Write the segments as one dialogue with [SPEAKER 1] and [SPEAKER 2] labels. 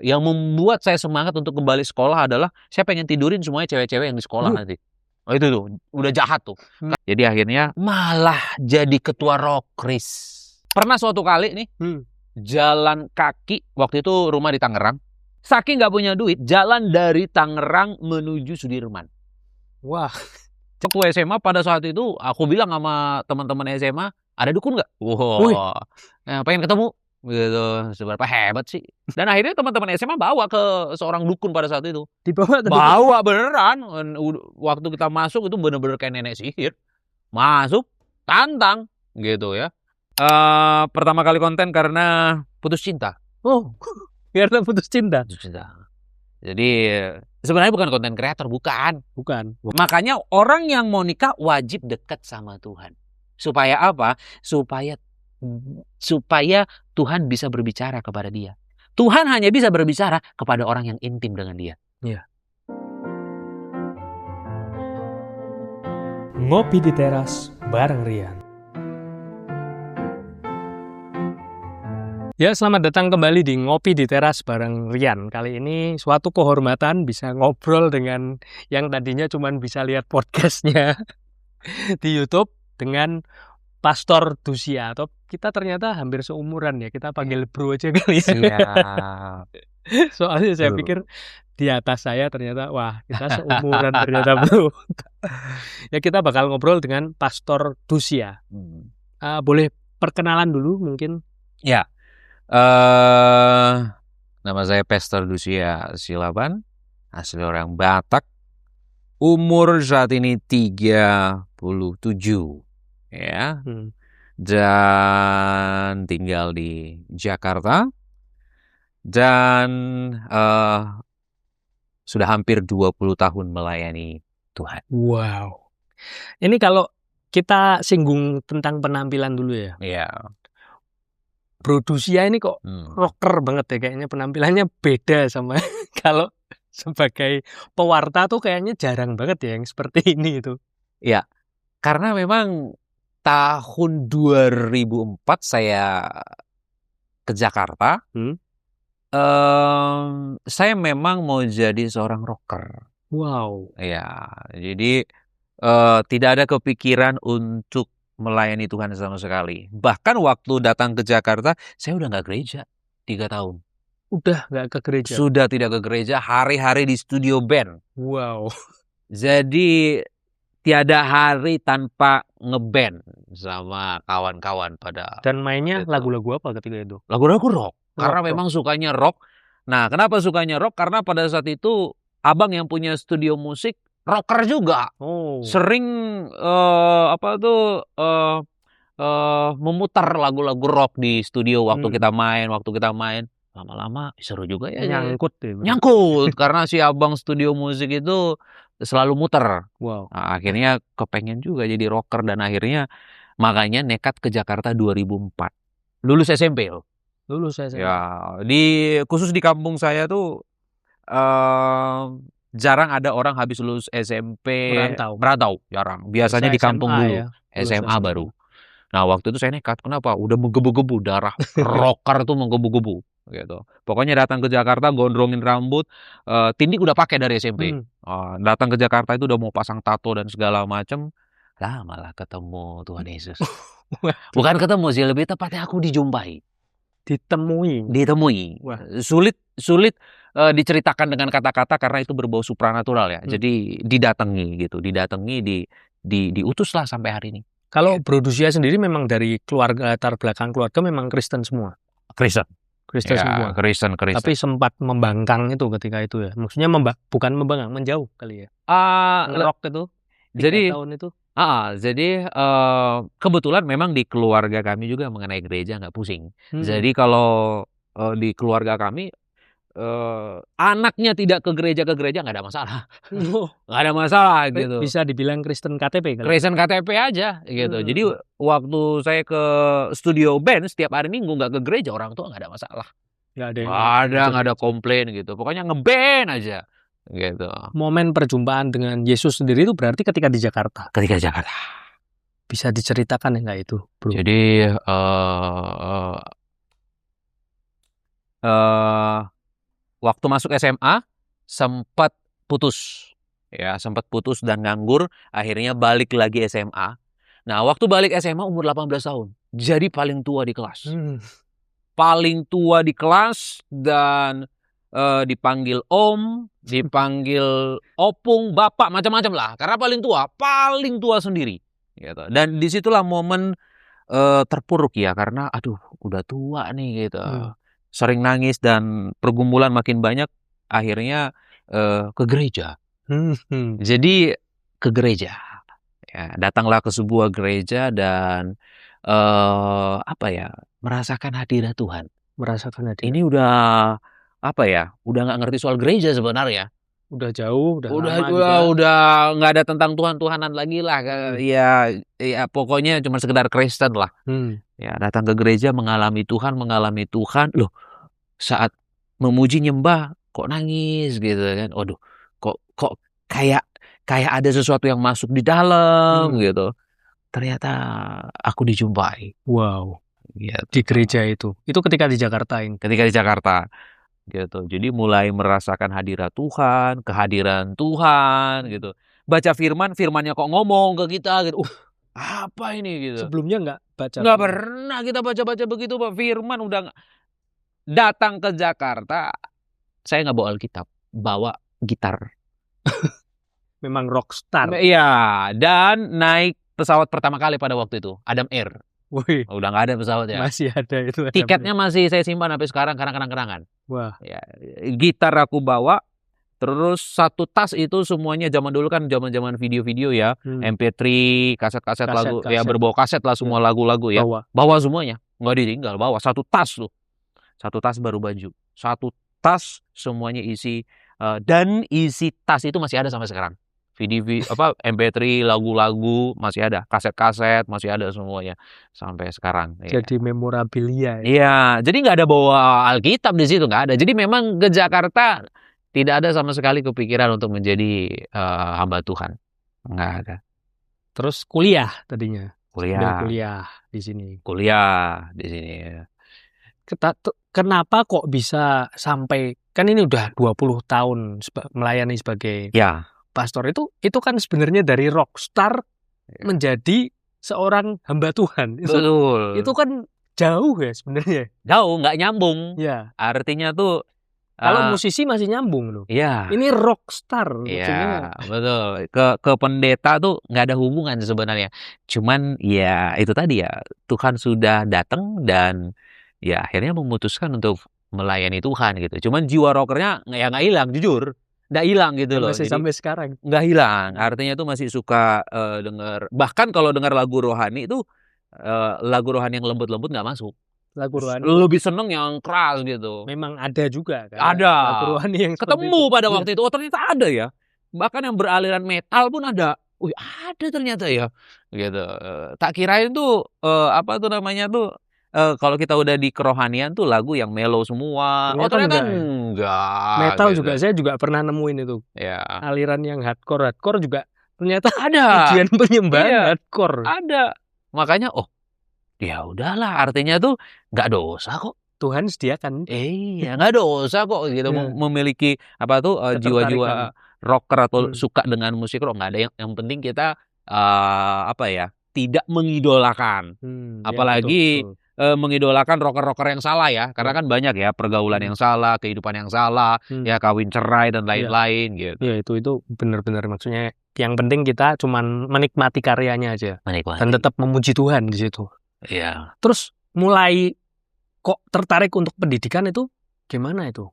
[SPEAKER 1] yang membuat saya semangat untuk kembali sekolah adalah saya pengen tidurin semuanya cewek-cewek yang di sekolah nanti. Oh itu tuh, udah jahat tuh. Jadi akhirnya malah jadi ketua Rokris. Pernah suatu kali nih, jalan kaki, waktu itu rumah di Tangerang. Saking nggak punya duit, jalan dari Tangerang menuju Sudirman.
[SPEAKER 2] Wah.
[SPEAKER 1] Waktu SMA pada saat itu, aku bilang sama teman-teman SMA, ada dukun nggak?
[SPEAKER 2] Wah,
[SPEAKER 1] pengen ketemu. Gitu, seberapa hebat sih. Dan akhirnya teman-teman SMA bawa ke seorang dukun pada saat itu. Bawa beneran. Waktu kita masuk itu bener-bener kayak nenek sihir. Masuk, tantang, gitu ya. Pertama kali konten karena putus cinta.
[SPEAKER 2] Karena putus cinta.
[SPEAKER 1] Jadi sebenarnya bukan konten kreator, bukan. Makanya orang yang mau nikah wajib dekat sama Tuhan. Supaya apa? Supaya Tuhan bisa berbicara kepada dia. Tuhan hanya bisa berbicara kepada orang yang intim dengan dia.
[SPEAKER 2] Iya. Ngopi di teras bareng Rian. Ya, selamat datang kembali di Ngopi di Teras bareng Rian. Kali ini suatu kehormatan bisa ngobrol dengan yang tadinya cuma bisa lihat podcastnya di YouTube dengan Pastor Dusia. Atau kita ternyata hampir seumuran ya, kita panggil bro aja kali ya.
[SPEAKER 1] Siap.
[SPEAKER 2] Soalnya saya pikir di atas saya ternyata, wah kita seumuran ternyata bro. Ya kita bakal ngobrol dengan Pastor Dusia. Boleh perkenalan dulu mungkin?
[SPEAKER 1] Ya. Nama saya Pastor Dusia Silaban, asli orang Batak, umur saat ini 37, ya, dan tinggal di Jakarta, dan sudah hampir 20 tahun melayani Tuhan.
[SPEAKER 2] Wow. Ini kalau kita singgung tentang penampilan dulu ya.
[SPEAKER 1] Iya.
[SPEAKER 2] Bro Dusia ini kok rocker banget ya, kayaknya penampilannya beda sama kalau sebagai pewarta tuh kayaknya jarang banget ya yang seperti ini itu.
[SPEAKER 1] Ya, karena memang tahun 2004 saya ke Jakarta, saya memang mau jadi seorang rocker.
[SPEAKER 2] Wow.
[SPEAKER 1] Ya, jadi tidak ada kepikiran untuk melayani Tuhan sama sekali. Bahkan waktu datang ke Jakarta, saya udah nggak gereja 3 tahun.
[SPEAKER 2] Udah nggak ke gereja?
[SPEAKER 1] Sudah tidak ke gereja, hari-hari di studio band.
[SPEAKER 2] Wow.
[SPEAKER 1] Jadi tiada hari tanpa ngeband sama kawan-kawan pada.
[SPEAKER 2] Dan mainnya lagu-lagu apa ketika itu?
[SPEAKER 1] Lagu-lagu rock. Karena memang sukanya rock. Nah, kenapa sukanya rock? Karena pada saat itu abang yang punya studio musik rocker juga. Sering memutar lagu-lagu rock di studio waktu kita main. Lama-lama seru juga ya. Nyangkut. Karena si abang studio musik itu selalu muter.
[SPEAKER 2] Wow.
[SPEAKER 1] Nah, akhirnya kepengen juga jadi rocker. Dan akhirnya makanya nekat ke Jakarta 2004. Lulus SMP loh. Ya, khusus di kampung saya tuh jarang ada orang habis lulus SMP merantau, jarang. Biasanya di kampung SMA dulu, ya? SMA baru. Nah, waktu itu saya nekat. Kenapa? Udah menggebu-gebu, darah rocker tuh menggebu-gebu gitu. Pokoknya datang ke Jakarta gondrongin rambut, tindik udah pakai dari SMP. Datang ke Jakarta itu udah mau pasang tato dan segala macam. Lah malah ketemu Tuhan Yesus. Bukan ketemu sih, lebih tepatnya aku dijumpai. Ditemui. Wah. Sulit diceritakan dengan kata-kata karena itu berbau supranatural ya. Jadi didatangi, diutuslah sampai hari ini.
[SPEAKER 2] Kalau Bro Dusia sendiri memang dari keluarga, latar belakang keluarga memang Kristen semua.
[SPEAKER 1] Kristen ya,
[SPEAKER 2] semua.
[SPEAKER 1] Kristen.
[SPEAKER 2] Tapi sempat membangkang itu ketika itu ya. Maksudnya bukan membangkang, menjauh kali ya. Ngerok itu.
[SPEAKER 1] Jadi
[SPEAKER 2] 3 tahun itu.
[SPEAKER 1] Jadi kebetulan memang di keluarga kami juga mengenai gereja nggak pusing. Jadi kalau di keluarga kami anaknya tidak ke gereja nggak ada masalah. Nggak ada masalah gitu.
[SPEAKER 2] Bisa dibilang Kristen KTP kali.
[SPEAKER 1] Kristen KTP aja gitu. Jadi waktu saya ke studio band setiap hari Minggu nggak ke gereja, orang tua nggak ada masalah. Nggak ada komplain gitu. Pokoknya ngeband aja. Gitu.
[SPEAKER 2] Momen perjumpaan dengan Yesus sendiri itu berarti ketika di Jakarta. Bisa diceritakan enggak itu, Bro?
[SPEAKER 1] Jadi waktu masuk SMA sempat putus. Ya, sempat putus dan nganggur, akhirnya balik lagi SMA. Nah, waktu balik SMA umur 18 tahun. Jadi paling tua di kelas. Paling tua di kelas dan dipanggil om, dipanggil opung, bapak, macam-macam lah. Karena paling tua sendiri. Gitu. Dan disitulah momen terpuruk ya, karena aduh udah tua nih gitu. Sering nangis dan pergumulan makin banyak, akhirnya ke gereja. Jadi ke gereja. Ya, datanglah ke sebuah gereja dan merasakan hadirat Tuhan.
[SPEAKER 2] Merasakan hadirat.
[SPEAKER 1] Ini udah udah nggak ngerti soal gereja sebenarnya.
[SPEAKER 2] Udah jauh,
[SPEAKER 1] udah nggak ada tentang Tuhan-Tuhanan lagi lah. Ya pokoknya cuma sekedar Kristen lah. Ya, datang ke gereja mengalami Tuhan. Loh, saat memuji nyembah kok nangis gitu kan. Waduh, kok kayak ada sesuatu yang masuk di dalam gitu. Ternyata aku dijumpai.
[SPEAKER 2] Wow.
[SPEAKER 1] Gitu.
[SPEAKER 2] Di gereja itu ketika di Jakarta ini.
[SPEAKER 1] Ketika di Jakarta. Gitu. Jadi mulai merasakan hadirat Tuhan, kehadiran Tuhan gitu. Baca firmannya kok ngomong ke kita gitu. Apa ini gitu.
[SPEAKER 2] Sebelumnya nggak baca.
[SPEAKER 1] Nggak pernah kita baca begitu, Pak. Firman udah datang ke Jakarta. Saya nggak bawa Alkitab, bawa gitar.
[SPEAKER 2] Memang rockstar.
[SPEAKER 1] Iya, dan naik pesawat pertama kali pada waktu itu, Adam Air.
[SPEAKER 2] Wih,
[SPEAKER 1] udah nggak ada pesawat ya.
[SPEAKER 2] Masih ada itu.
[SPEAKER 1] Tiketnya masih saya simpan sampai sekarang karena kenang-kenangan.
[SPEAKER 2] Wah.
[SPEAKER 1] Ya, gitar aku bawa, terus satu tas itu semuanya zaman dulu kan zaman video-video ya, MP3, kaset-kaset lagu, ya berbau kaset lah semua lagu-lagu ya. Bawa semuanya, nggak ditinggal, bawa satu tas tuh. Satu tas baru baju. Satu tas semuanya isi, dan isi tas itu masih ada sampai sekarang. MP3, lagu-lagu masih ada, kaset-kaset masih ada semuanya sampai sekarang.
[SPEAKER 2] Jadi memorabilia.
[SPEAKER 1] Iya, jadi nggak ada bawa Alkitab di situ, nggak ada. Jadi memang ke Jakarta tidak ada sama sekali kepikiran untuk menjadi hamba Tuhan, nggak ada.
[SPEAKER 2] Terus kuliah tadinya.
[SPEAKER 1] Kuliah
[SPEAKER 2] di sini. Kenapa kok bisa sampai, kan ini udah 20 tahun melayani sebagai pastor, itu kan sebenarnya dari rockstar menjadi seorang hamba Tuhan.
[SPEAKER 1] Betul.
[SPEAKER 2] Itu kan jauh ya sebenarnya.
[SPEAKER 1] Jauh, nggak nyambung.
[SPEAKER 2] Ya.
[SPEAKER 1] Artinya tuh
[SPEAKER 2] kalau musisi masih nyambung loh.
[SPEAKER 1] Iya.
[SPEAKER 2] Ini rockstar.
[SPEAKER 1] Iya, betul. Ke pendeta tuh nggak ada hubungan sebenarnya. Cuman ya itu tadi ya, Tuhan sudah datang dan ya akhirnya memutuskan untuk melayani Tuhan gitu. Cuman jiwa rockernya ya nggak hilang, jujur. Nggak hilang gitu loh.
[SPEAKER 2] Masih sampai sekarang.
[SPEAKER 1] Nggak hilang. Artinya tuh masih suka dengar. Bahkan kalau dengar lagu rohani itu, lagu rohani yang lembut-lembut nggak masuk.
[SPEAKER 2] Lagu rohani
[SPEAKER 1] lebih seneng yang keras gitu.
[SPEAKER 2] Memang ada juga kan.
[SPEAKER 1] Ada.
[SPEAKER 2] Lagu rohani yang
[SPEAKER 1] ketemu pada waktu itu. Oh ternyata ada ya. Bahkan yang beraliran metal pun ada. Wih ada ternyata ya. Gitu. Tak kirain tuh kalau kita udah di kerohanian tuh lagu yang mellow semua. Ternyata enggak.
[SPEAKER 2] Metal gitu. Juga saya juga pernah nemuin itu.
[SPEAKER 1] Ya.
[SPEAKER 2] Aliran yang hardcore juga ternyata ada. Ujian penyembahan hardcore.
[SPEAKER 1] Ada. Makanya ya udahlah, artinya tuh nggak dosa kok.
[SPEAKER 2] Tuhan sediakan.
[SPEAKER 1] Iya, nggak dosa kok gitu memiliki jiwa-jiwa rocker atau suka dengan musik rock. Nggak ada, yang penting kita tidak mengidolakan. Apalagi mengidolakan rocker-rocker yang salah ya. Karena kan banyak ya pergaulan yang salah, kehidupan yang salah, ya kawin cerai dan lain-lain gitu.
[SPEAKER 2] Ya itu benar-benar, maksudnya yang penting kita cuman menikmati karyanya aja. Dan tetap memuji Tuhan di situ.
[SPEAKER 1] Iya.
[SPEAKER 2] Terus mulai kok tertarik untuk pendidikan itu gimana itu,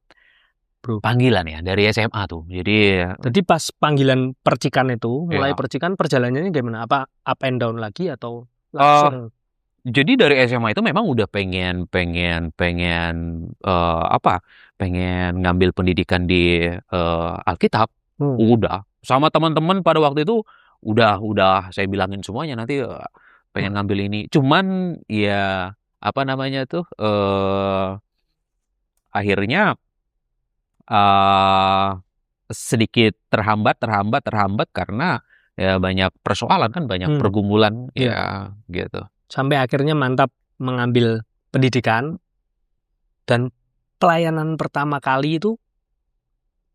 [SPEAKER 2] Bro?
[SPEAKER 1] Panggilan ya dari SMA tuh. Jadi
[SPEAKER 2] pas panggilan percikan itu, mulai percikan perjalanannya gimana? Apa up and down lagi atau langsung?
[SPEAKER 1] Jadi dari SMA itu memang udah pengen ngambil pendidikan di Alkitab. Udah sama teman-teman pada waktu itu udah saya bilangin semuanya nanti pengen ngambil ini. Cuman ya akhirnya sedikit terhambat karena ya banyak persoalan kan, banyak pergumulan ya gitu.
[SPEAKER 2] Sampai akhirnya mantap mengambil pendidikan, dan pelayanan pertama kali itu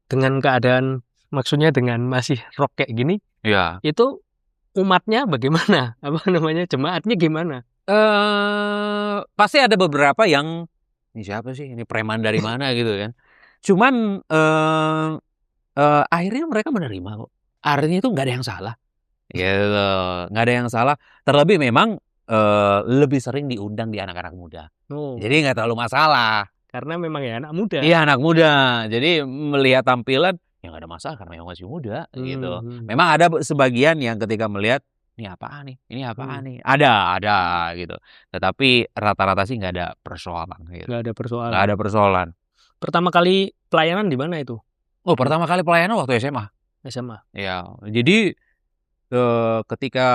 [SPEAKER 2] dengan keadaan, maksudnya dengan masih rock kayak gini,
[SPEAKER 1] Iya.
[SPEAKER 2] itu umatnya bagaimana? Apa namanya, jemaatnya gimana?
[SPEAKER 1] Pasti ada beberapa yang, "Ini siapa sih? Ini preman dari mana?" gitu kan. Cuman, akhirnya mereka menerima kok. Artinya itu nggak ada yang salah, gitu. Nggak ada yang salah, terlebih memang, lebih sering diundang di anak-anak muda.
[SPEAKER 2] Oh,
[SPEAKER 1] Jadi nggak terlalu masalah.
[SPEAKER 2] karena memang ya anak muda.
[SPEAKER 1] Iya, anak muda. Jadi melihat tampilan, ya nggak ada masalah karena memang masih muda, gitu. Memang ada sebagian yang ketika melihat, "Ini apaan nih? Ini apaan nih?" Ada, gitu. Tetapi rata-rata sih nggak ada persoalan, gitu.
[SPEAKER 2] Nggak ada persoalan.
[SPEAKER 1] Nggak ada persoalan.
[SPEAKER 2] Pertama kali pelayanan di mana itu?
[SPEAKER 1] Oh, pertama kali pelayanan waktu SMA.
[SPEAKER 2] SMA.
[SPEAKER 1] Ya, jadi, ketika,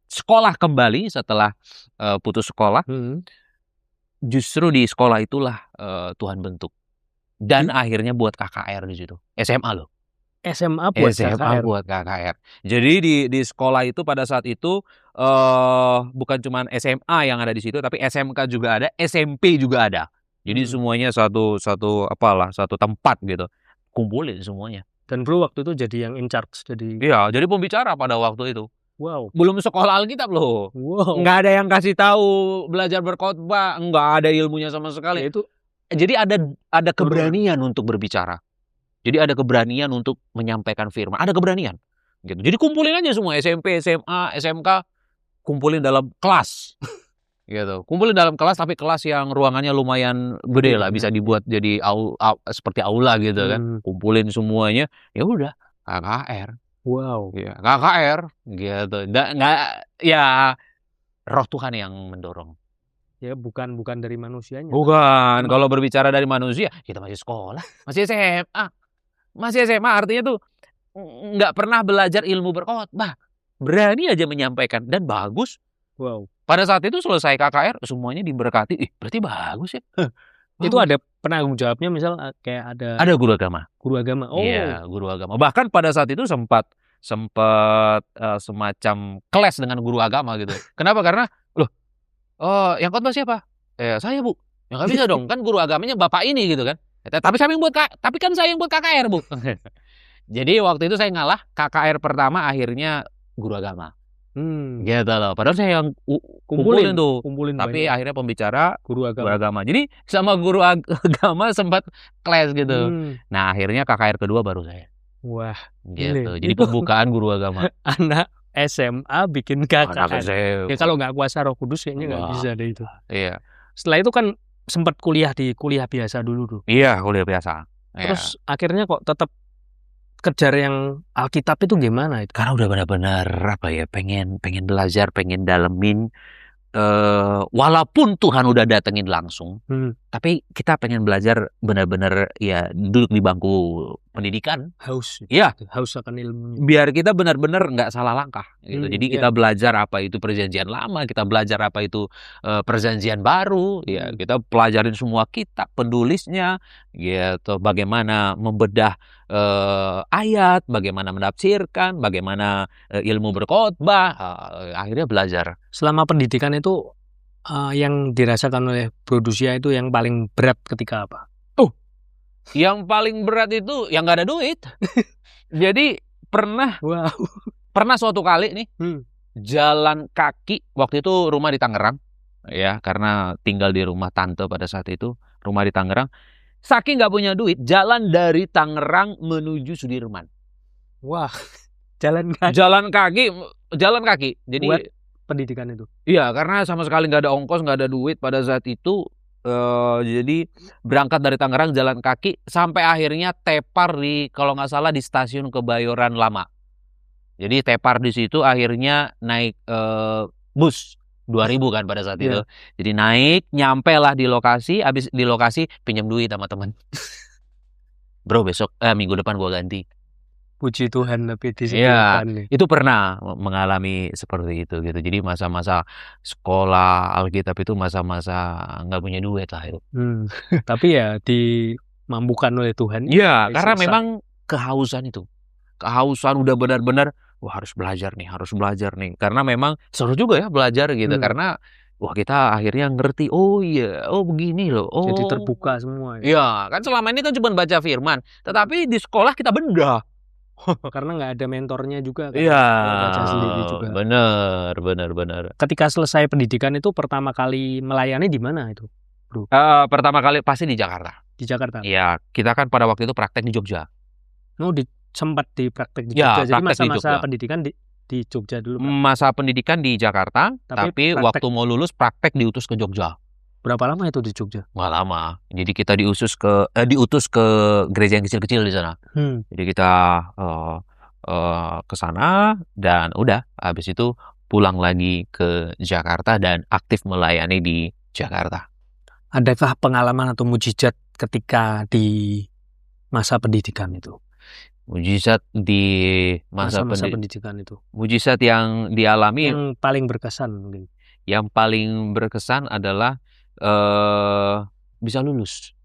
[SPEAKER 1] sekolah kembali setelah, putus sekolah, justru di sekolah itulah, Tuhan bentuk. Dan akhirnya buat KKR di situ. SMA loh.
[SPEAKER 2] SMA buat
[SPEAKER 1] SMA
[SPEAKER 2] KKR.
[SPEAKER 1] buat KKR. Jadi di sekolah itu pada saat itu, bukan cuman SMA yang ada di situ, tapi SMK juga ada, SMP juga ada. Jadi semuanya satu tempat gitu. Kumpulin semuanya.
[SPEAKER 2] Dan Bro waktu itu jadi yang in charge, jadi
[SPEAKER 1] Iya, jadi pembicara pada waktu itu.
[SPEAKER 2] wow.
[SPEAKER 1] Belum sekolah Alkitab loh.
[SPEAKER 2] Wow.
[SPEAKER 1] Nggak ada yang kasih tahu belajar berkhotbah, nggak ada ilmunya sama sekali.
[SPEAKER 2] Ya itu
[SPEAKER 1] Jadi ada keberanian untuk berbicara. Jadi ada keberanian untuk menyampaikan firman. Ada keberanian. Gitu. Jadi kumpulin aja semua SMP, SMA, SMK, kumpulin dalam kelas. Gitu. Kumpulin dalam kelas, tapi kelas yang ruangannya lumayan gede lah, bisa dibuat jadi seperti aula gitu kan. Kumpulin semuanya, ya udah KKR.
[SPEAKER 2] wow.
[SPEAKER 1] Ya, KKR gitu. Nggak ya, Roh Tuhan yang mendorong.
[SPEAKER 2] Ya bukan dari manusianya.
[SPEAKER 1] Bukan. Kalau berbicara dari manusia, kita masih sekolah, masih SMA. Masih SMA artinya tuh nggak pernah belajar ilmu berkhotbah. Berani aja menyampaikan dan bagus.
[SPEAKER 2] Wow.
[SPEAKER 1] Pada saat itu selesai KKR semuanya diberkati. Berarti bagus ya.
[SPEAKER 2] Itu ada penanggung jawabnya, misal kayak
[SPEAKER 1] ada guru agama.
[SPEAKER 2] Guru agama. Oh.
[SPEAKER 1] Iya, guru agama. Bahkan pada saat itu sempat semacam kelas dengan guru agama gitu. Kenapa? Karena loh, yang khotbah siapa? Saya, Bu. Ya nggak bisa dong, kan guru agamanya bapak ini gitu kan. Tapi kan saya yang buat KKR, Bu. Jadi waktu itu saya ngalah, KKR pertama akhirnya guru agama. Gitu loh. Padahal saya yang kumpulin tuh. Tapi
[SPEAKER 2] banyak.
[SPEAKER 1] akhirnya pembicara
[SPEAKER 2] Guru
[SPEAKER 1] guru agama. Jadi sama guru agama sempat kelas gitu. Nah, akhirnya KKR kedua baru saya.
[SPEAKER 2] Wah,
[SPEAKER 1] gitu. Jadi pembukaan guru agama.
[SPEAKER 2] Anak SMA bikin KKR. Ya kalau nggak kuasa Roh Kudus kayaknya nggak bisa deh itu.
[SPEAKER 1] Iya.
[SPEAKER 2] Setelah itu kan sempat kuliah di kuliah biasa dulu tuh.
[SPEAKER 1] Iya, kuliah biasa.
[SPEAKER 2] Terus akhirnya kok tetap kejar yang Alkitab itu gimana itu?
[SPEAKER 1] Karena udah benar-benar pengen belajar, pengen dalemin. Walaupun Tuhan udah datengin langsung, tapi kita pengen belajar benar-benar ya duduk di bangku pendidikan.
[SPEAKER 2] Haus.
[SPEAKER 1] Iya.
[SPEAKER 2] Haus akan ilmu.
[SPEAKER 1] Biar kita benar-benar nggak salah langkah. Gitu. Jadi kita belajar apa itu perjanjian lama, kita belajar apa itu perjanjian baru. Ya, kita pelajarin semua kitab, penulisnya, gitu. Bagaimana membedah ayat, bagaimana menafsirkan, bagaimana ilmu berkhotbah. Akhirnya belajar.
[SPEAKER 2] Selama pendidikan itu yang dirasakan oleh Bro Dusia itu yang paling berat ketika apa?
[SPEAKER 1] Yang paling berat itu yang nggak ada duit. Jadi pernah suatu kali nih jalan kaki, waktu itu rumah di Tangerang, ya karena tinggal di rumah tante pada saat itu, rumah di Tangerang. Saking nggak punya duit, jalan dari Tangerang menuju Sudirman.
[SPEAKER 2] Wah, jalan kaki. Jadi buat pendidikan itu.
[SPEAKER 1] Iya, karena sama sekali nggak ada ongkos, nggak ada duit pada saat itu. Jadi berangkat dari Tangerang jalan kaki sampai akhirnya tepar kalau nggak salah di stasiun Kebayoran Lama. Jadi tepar di situ, akhirnya naik bus 2.000 kan pada saat itu. Jadi naik, nyampe lah di lokasi, habis di lokasi pinjam duit sama teman. Bro, besok minggu depan gua ganti.
[SPEAKER 2] Puji Tuhan, tapi
[SPEAKER 1] Iya, itu pernah mengalami seperti itu gitu. Jadi masa-masa sekolah Alkitab itu masa-masa nggak punya duit lah itu.
[SPEAKER 2] Tapi ya dimampukan oleh Tuhan.
[SPEAKER 1] Iya, karena memang kehausan itu. Kehausan udah benar-benar, wah harus belajar nih. Karena memang seru juga ya belajar gitu. Karena wah kita akhirnya ngerti, oh iya, oh begini loh. Oh.
[SPEAKER 2] Jadi terbuka semua.
[SPEAKER 1] Iya, kan selama ini kan cuma baca firman, tetapi di sekolah kita benda.
[SPEAKER 2] Karena nggak ada mentornya juga kan.
[SPEAKER 1] Iya,
[SPEAKER 2] Baca sendiri juga.
[SPEAKER 1] benar.
[SPEAKER 2] Ketika selesai pendidikan itu pertama kali melayani di mana itu, Bro?
[SPEAKER 1] Pertama kali pasti di Jakarta.
[SPEAKER 2] Di Jakarta.
[SPEAKER 1] Iya, kita kan pada waktu itu praktek di Jogja.
[SPEAKER 2] Oh, sempat di praktek di
[SPEAKER 1] Ya,
[SPEAKER 2] Jogja. Jadi
[SPEAKER 1] praktek di
[SPEAKER 2] masa-masa
[SPEAKER 1] Jogja.
[SPEAKER 2] pendidikan di Jogja dulu, Pak.
[SPEAKER 1] Masa pendidikan di Jakarta, tapi
[SPEAKER 2] praktek.
[SPEAKER 1] waktu mau lulus praktek diutus ke Jogja.
[SPEAKER 2] Berapa lama itu di Jogja?
[SPEAKER 1] Nggak lama. Jadi kita diutus ke gereja yang kecil-kecil di sana. Jadi kita ke sana dan udah habis itu pulang lagi ke Jakarta dan aktif melayani di Jakarta.
[SPEAKER 2] Adakah pengalaman atau mujizat ketika di masa pendidikan itu?
[SPEAKER 1] Mujizat di masa
[SPEAKER 2] pendidikan itu.
[SPEAKER 1] Mujizat yang dialami
[SPEAKER 2] yang paling berkesan mungkin.
[SPEAKER 1] Yang paling berkesan adalah bisa lulus.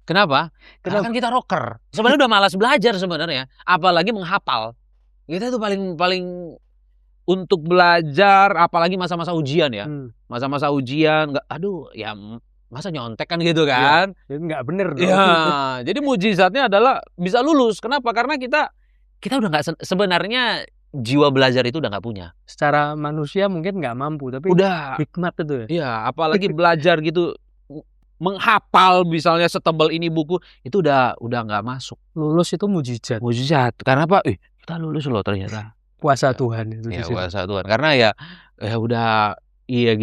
[SPEAKER 1] Kenapa? Karena kan kita rocker. Sebenarnya udah malas belajar sebenarnya, apalagi menghafal. Kita tuh paling untuk belajar, apalagi masa-masa ujian ya. Masa-masa ujian, ya masa nyontek kan gitu kan?
[SPEAKER 2] Ya, nggak bener dong.
[SPEAKER 1] Ya, jadi mujizatnya adalah bisa lulus. Kenapa? Karena kita udah nggak, sebenarnya jiwa belajar itu udah nggak punya.
[SPEAKER 2] Secara manusia mungkin nggak mampu, tapi
[SPEAKER 1] udah
[SPEAKER 2] hikmat itu ya.
[SPEAKER 1] Iya, apalagi belajar gitu, menghafal misalnya setebal ini buku, itu udah nggak masuk.
[SPEAKER 2] Lulus itu mujizat.
[SPEAKER 1] Mujizat. Karena apa? Kita lulus loh ternyata.
[SPEAKER 2] Kuasa Tuhan itu.
[SPEAKER 1] Ya, kuasa Tuhan. Karena ya udah, iya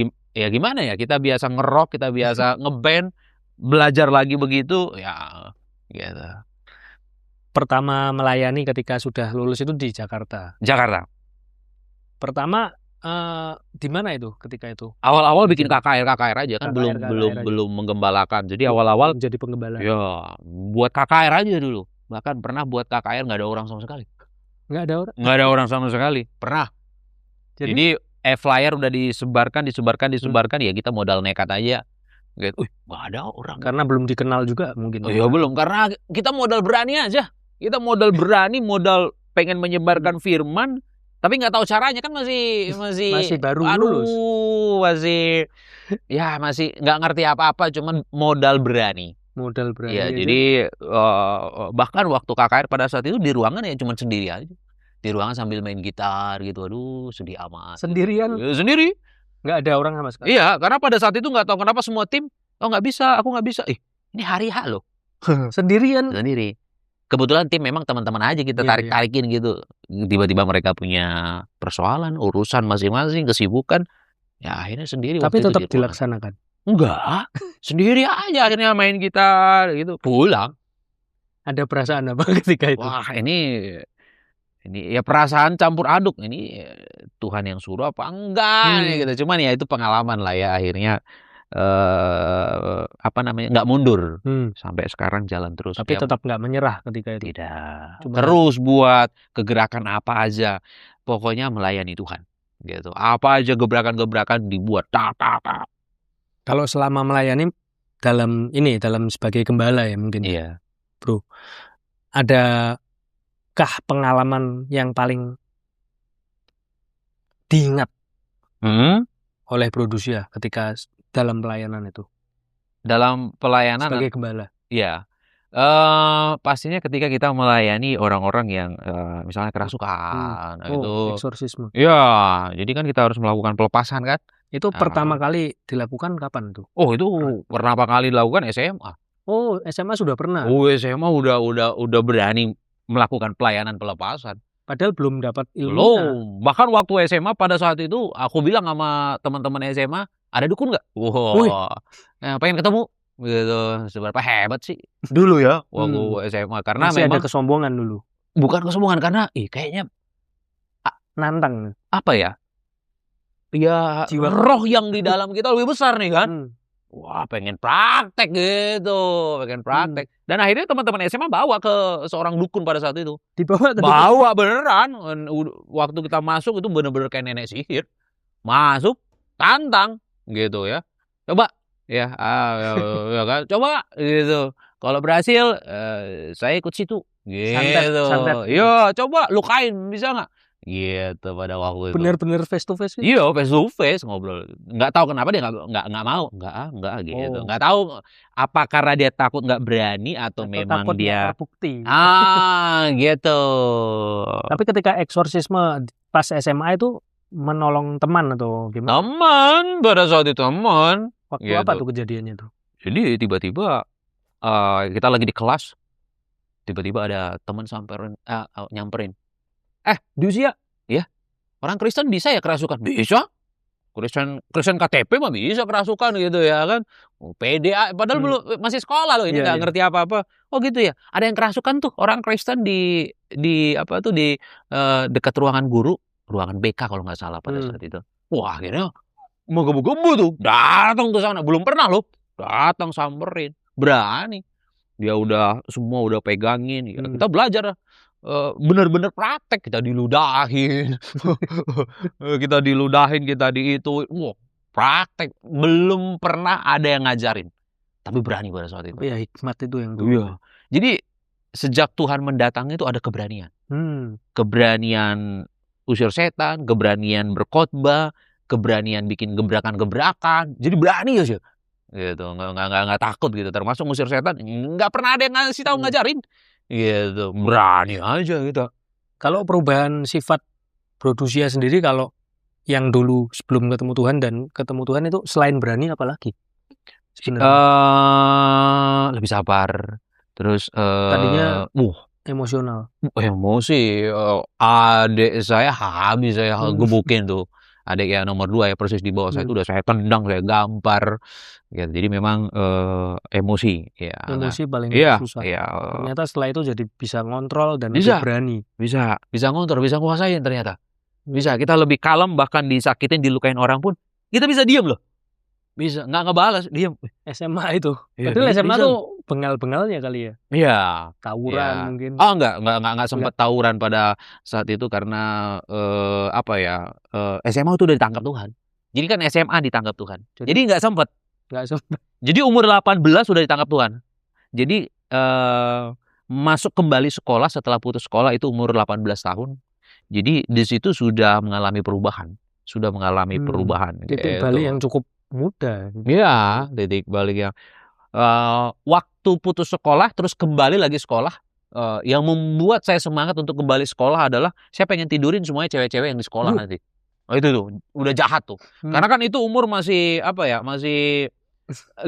[SPEAKER 1] gimana ya? Kita biasa ngerok, kita biasa ngeband, belajar lagi begitu, ya gitu.
[SPEAKER 2] Pertama melayani ketika sudah lulus itu di Jakarta.
[SPEAKER 1] Jakarta.
[SPEAKER 2] Pertama di mana itu ketika itu?
[SPEAKER 1] Awal-awal bikin KKR aja kan, belum menggembalakan. Jadi awal-awal
[SPEAKER 2] jadi penggembala.
[SPEAKER 1] Ya, buat KKR aja dulu. Bahkan pernah buat KKR nggak ada orang sama sekali.
[SPEAKER 2] Nggak ada orang
[SPEAKER 1] sama sekali. Pernah. Jadi flyer udah disebarkan, ya kita modal nekat aja. Gitu. Nggak ada orang.
[SPEAKER 2] Karena belum dikenal juga mungkin.
[SPEAKER 1] Oh, ya belum, karena kita modal berani aja. Kita modal berani, modal pengen menyebarkan firman, tapi nggak tahu caranya kan, masih
[SPEAKER 2] baru lulus.
[SPEAKER 1] Masih nggak ngerti apa-apa, cuman modal berani. Ya,
[SPEAKER 2] aja.
[SPEAKER 1] jadi bahkan waktu KKR pada saat itu di ruangan ya cuma sendiri aja. Di ruangan sambil main gitar gitu. Aduh, sedih amat.
[SPEAKER 2] Sendirian?
[SPEAKER 1] Ya, sendiri.
[SPEAKER 2] Nggak ada orang sama sekali?
[SPEAKER 1] Iya, karena pada saat itu nggak tahu kenapa semua tim, nggak bisa, aku nggak bisa. Ini hari H loh.
[SPEAKER 2] Sendirian?
[SPEAKER 1] Sendiri. Kebetulan tim memang teman-teman aja, kita tarik-tarikin gitu. Tiba-tiba mereka punya persoalan, urusan masing-masing, kesibukan. Ya akhirnya sendiri.
[SPEAKER 2] Tapi tetap dilaksanakan?
[SPEAKER 1] Enggak, sendiri aja akhirnya main gitar gitu. Pulang.
[SPEAKER 2] Ada perasaan apa ketika itu?
[SPEAKER 1] Wah, ini ya perasaan campur aduk. Ini Tuhan yang suruh apa enggak gitu. Cuman ya itu pengalaman lah ya, akhirnya nggak mundur. Sampai sekarang jalan terus.
[SPEAKER 2] Tapi tetap nggak menyerah ketika itu?
[SPEAKER 1] Tidak. Terus buat kegerakan apa aja, pokoknya melayani Tuhan gitu. Apa aja gebrakan-gebrakan dibuat.
[SPEAKER 2] Kalau selama melayani dalam sebagai gembala ya mungkin.
[SPEAKER 1] Iya.
[SPEAKER 2] Bro, adakah pengalaman yang paling diingat oleh Bro Dusia ketika dalam pelayanan itu? Dalam pelayanan
[SPEAKER 1] sebagai
[SPEAKER 2] gembala?
[SPEAKER 1] Iya. Pastinya ketika kita melayani orang-orang yang misalnya kerasukan, itu
[SPEAKER 2] eksorsisme.
[SPEAKER 1] Iya, jadi kan kita harus melakukan pelepasan kan.
[SPEAKER 2] Itu pertama kali dilakukan kapan tuh?
[SPEAKER 1] Oh, itu pertama kali dilakukan SMA.
[SPEAKER 2] Oh, SMA sudah pernah?
[SPEAKER 1] Oh, SMA udah berani melakukan pelayanan pelepasan.
[SPEAKER 2] Padahal belum dapat ilmu.
[SPEAKER 1] Belum. Bahkan waktu SMA pada saat itu aku bilang sama teman-teman SMA, ada dukun nggak? Wow. Pengen ketemu. Gitu. Seberapa hebat sih dulu ya waktu SMA. Karena
[SPEAKER 2] masih
[SPEAKER 1] memang
[SPEAKER 2] ada kesombongan dulu.
[SPEAKER 1] Bukan kesombongan, karena kayaknya
[SPEAKER 2] nantang.
[SPEAKER 1] Apa ya? Ya, jiwa roh yang di dalam kita lebih besar nih kan. Wah, pengen praktek gitu, pengen praktek. Dan akhirnya teman-teman SMA bawa ke seorang dukun pada saat itu. Bawa beneran. Waktu kita masuk itu bener-bener kayak nenek sihir. Masuk, tantang gitu ya. Coba ya, ya kan? Coba gitu. Kalau berhasil, saya ikut situ. Gitu.
[SPEAKER 2] Santet.
[SPEAKER 1] Yo, coba lukain, bisa nggak? gitu pada waktu itu.
[SPEAKER 2] Bener-bener face to face gitu?
[SPEAKER 1] Iya, face to face ngobrol. Nggak tahu kenapa dia nggak mau. Nggak gitu. Nggak tahu apa karena dia takut nggak berani atau memang
[SPEAKER 2] takut
[SPEAKER 1] dia
[SPEAKER 2] terbukti.
[SPEAKER 1] Gitu.
[SPEAKER 2] Tapi ketika eksorsisme pas SMA itu menolong teman atau gimana?
[SPEAKER 1] Teman, pada saat itu teman.
[SPEAKER 2] Waktu apa tuh kejadiannya tuh?
[SPEAKER 1] Jadi tiba-tiba kita lagi di kelas, tiba-tiba ada teman nyamperin. Di usia, ya orang Kristen bisa ya kerasukan? Bisa. Kristen KTP mah bisa kerasukan gitu ya kan. PDA padahal belum masih sekolah loh ini nggak ngerti apa-apa. Oh gitu ya. Ada yang kerasukan tuh orang Kristen di dekat ruangan guru, ruangan BK kalau nggak salah pada saat itu. Wah akhirnya menggebu-gebu tuh datang ke sana, belum pernah loh, datang samperin, berani. Dia semua udah pegangin, ya. Kita belajar bener-bener praktek, kita diludahin. Kita diludahin, kita wah, praktek. Belum pernah ada yang ngajarin. Tapi berani pada saat itu.
[SPEAKER 2] Ya hikmat itu yang dulu.
[SPEAKER 1] Iya. Jadi sejak Tuhan mendatangi itu ada keberanian. Keberanian usir setan, keberanian berkhotbah, keberanian bikin gebrakan-gebrakan. Jadi berani ya sih. Gitu, nggak takut gitu. Termasuk ngusir setan, nggak pernah ada yang ngasih tahu ngajarin. Gitu, berani aja gitu.
[SPEAKER 2] Kalau perubahan sifat Bro Dusia sendiri, kalau yang dulu sebelum ketemu Tuhan dan ketemu Tuhan itu selain berani apa lagi?
[SPEAKER 1] Lebih sabar. Terus
[SPEAKER 2] tadinya emosional.
[SPEAKER 1] Emosi. Adik saya habis saya gebukin tuh. Adik yang nomor 2 ya, persis di bawah saya itu udah saya tendang, saya gampar. Ya, jadi memang emosi. Ya,
[SPEAKER 2] emosi paling susah.
[SPEAKER 1] Iya.
[SPEAKER 2] Ternyata setelah itu jadi bisa ngontrol dan lebih berani.
[SPEAKER 1] Bisa ngontrol, bisa nguasain ternyata. Bisa, kita lebih kalem, bahkan disakitin, dilukain orang pun kita bisa diem loh. Bisa, nggak ngebalas, diem.
[SPEAKER 2] SMA itu. Padahal SMA tuh bengal-bengalnya kali ya.
[SPEAKER 1] Iya.
[SPEAKER 2] Tawuran mungkin.
[SPEAKER 1] Enggak sempat tawuran pada saat itu karena SMA itu udah ditangkap Tuhan. Jadi kan SMA ditangkap Tuhan. Jadi nggak sempat. Jadi umur 18 sudah ditangkap Tuhan. Jadi masuk kembali sekolah setelah putus sekolah itu umur 18 tahun. Jadi di situ sudah mengalami perubahan.
[SPEAKER 2] Titik balik yang cukup muda.
[SPEAKER 1] Iya, titik balik yang waktu putus sekolah terus kembali lagi sekolah. Yang membuat saya semangat untuk kembali sekolah adalah saya pengen tidurin semuanya cewek-cewek yang di sekolah nanti. Itu tuh udah jahat tuh. Karena kan itu umur masih masih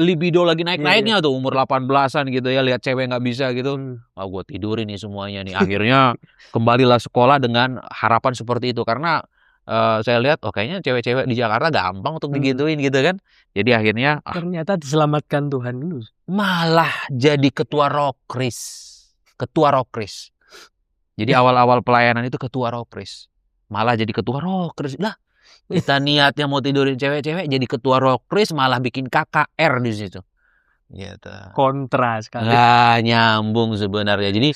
[SPEAKER 1] libido lagi naik-naiknya tuh, umur 18-an gitu ya, lihat cewek nggak bisa gitu. Gue tidurin nih semuanya nih. Akhirnya kembalilah sekolah dengan harapan seperti itu karena saya lihat kayaknya cewek-cewek di Jakarta gampang untuk digituin gitu kan. Jadi akhirnya
[SPEAKER 2] ternyata diselamatkan Tuhan dulu.
[SPEAKER 1] Malah jadi ketua Rokris. Jadi awal-awal pelayanan itu ketua Rokris. Malah jadi ketua Rokris. Lah, kita niatnya mau tidurin cewek-cewek, jadi ketua Rokris malah bikin KKR di situ. Gitu.
[SPEAKER 2] Kontra sekali.
[SPEAKER 1] Nyambung sebenarnya. Jadi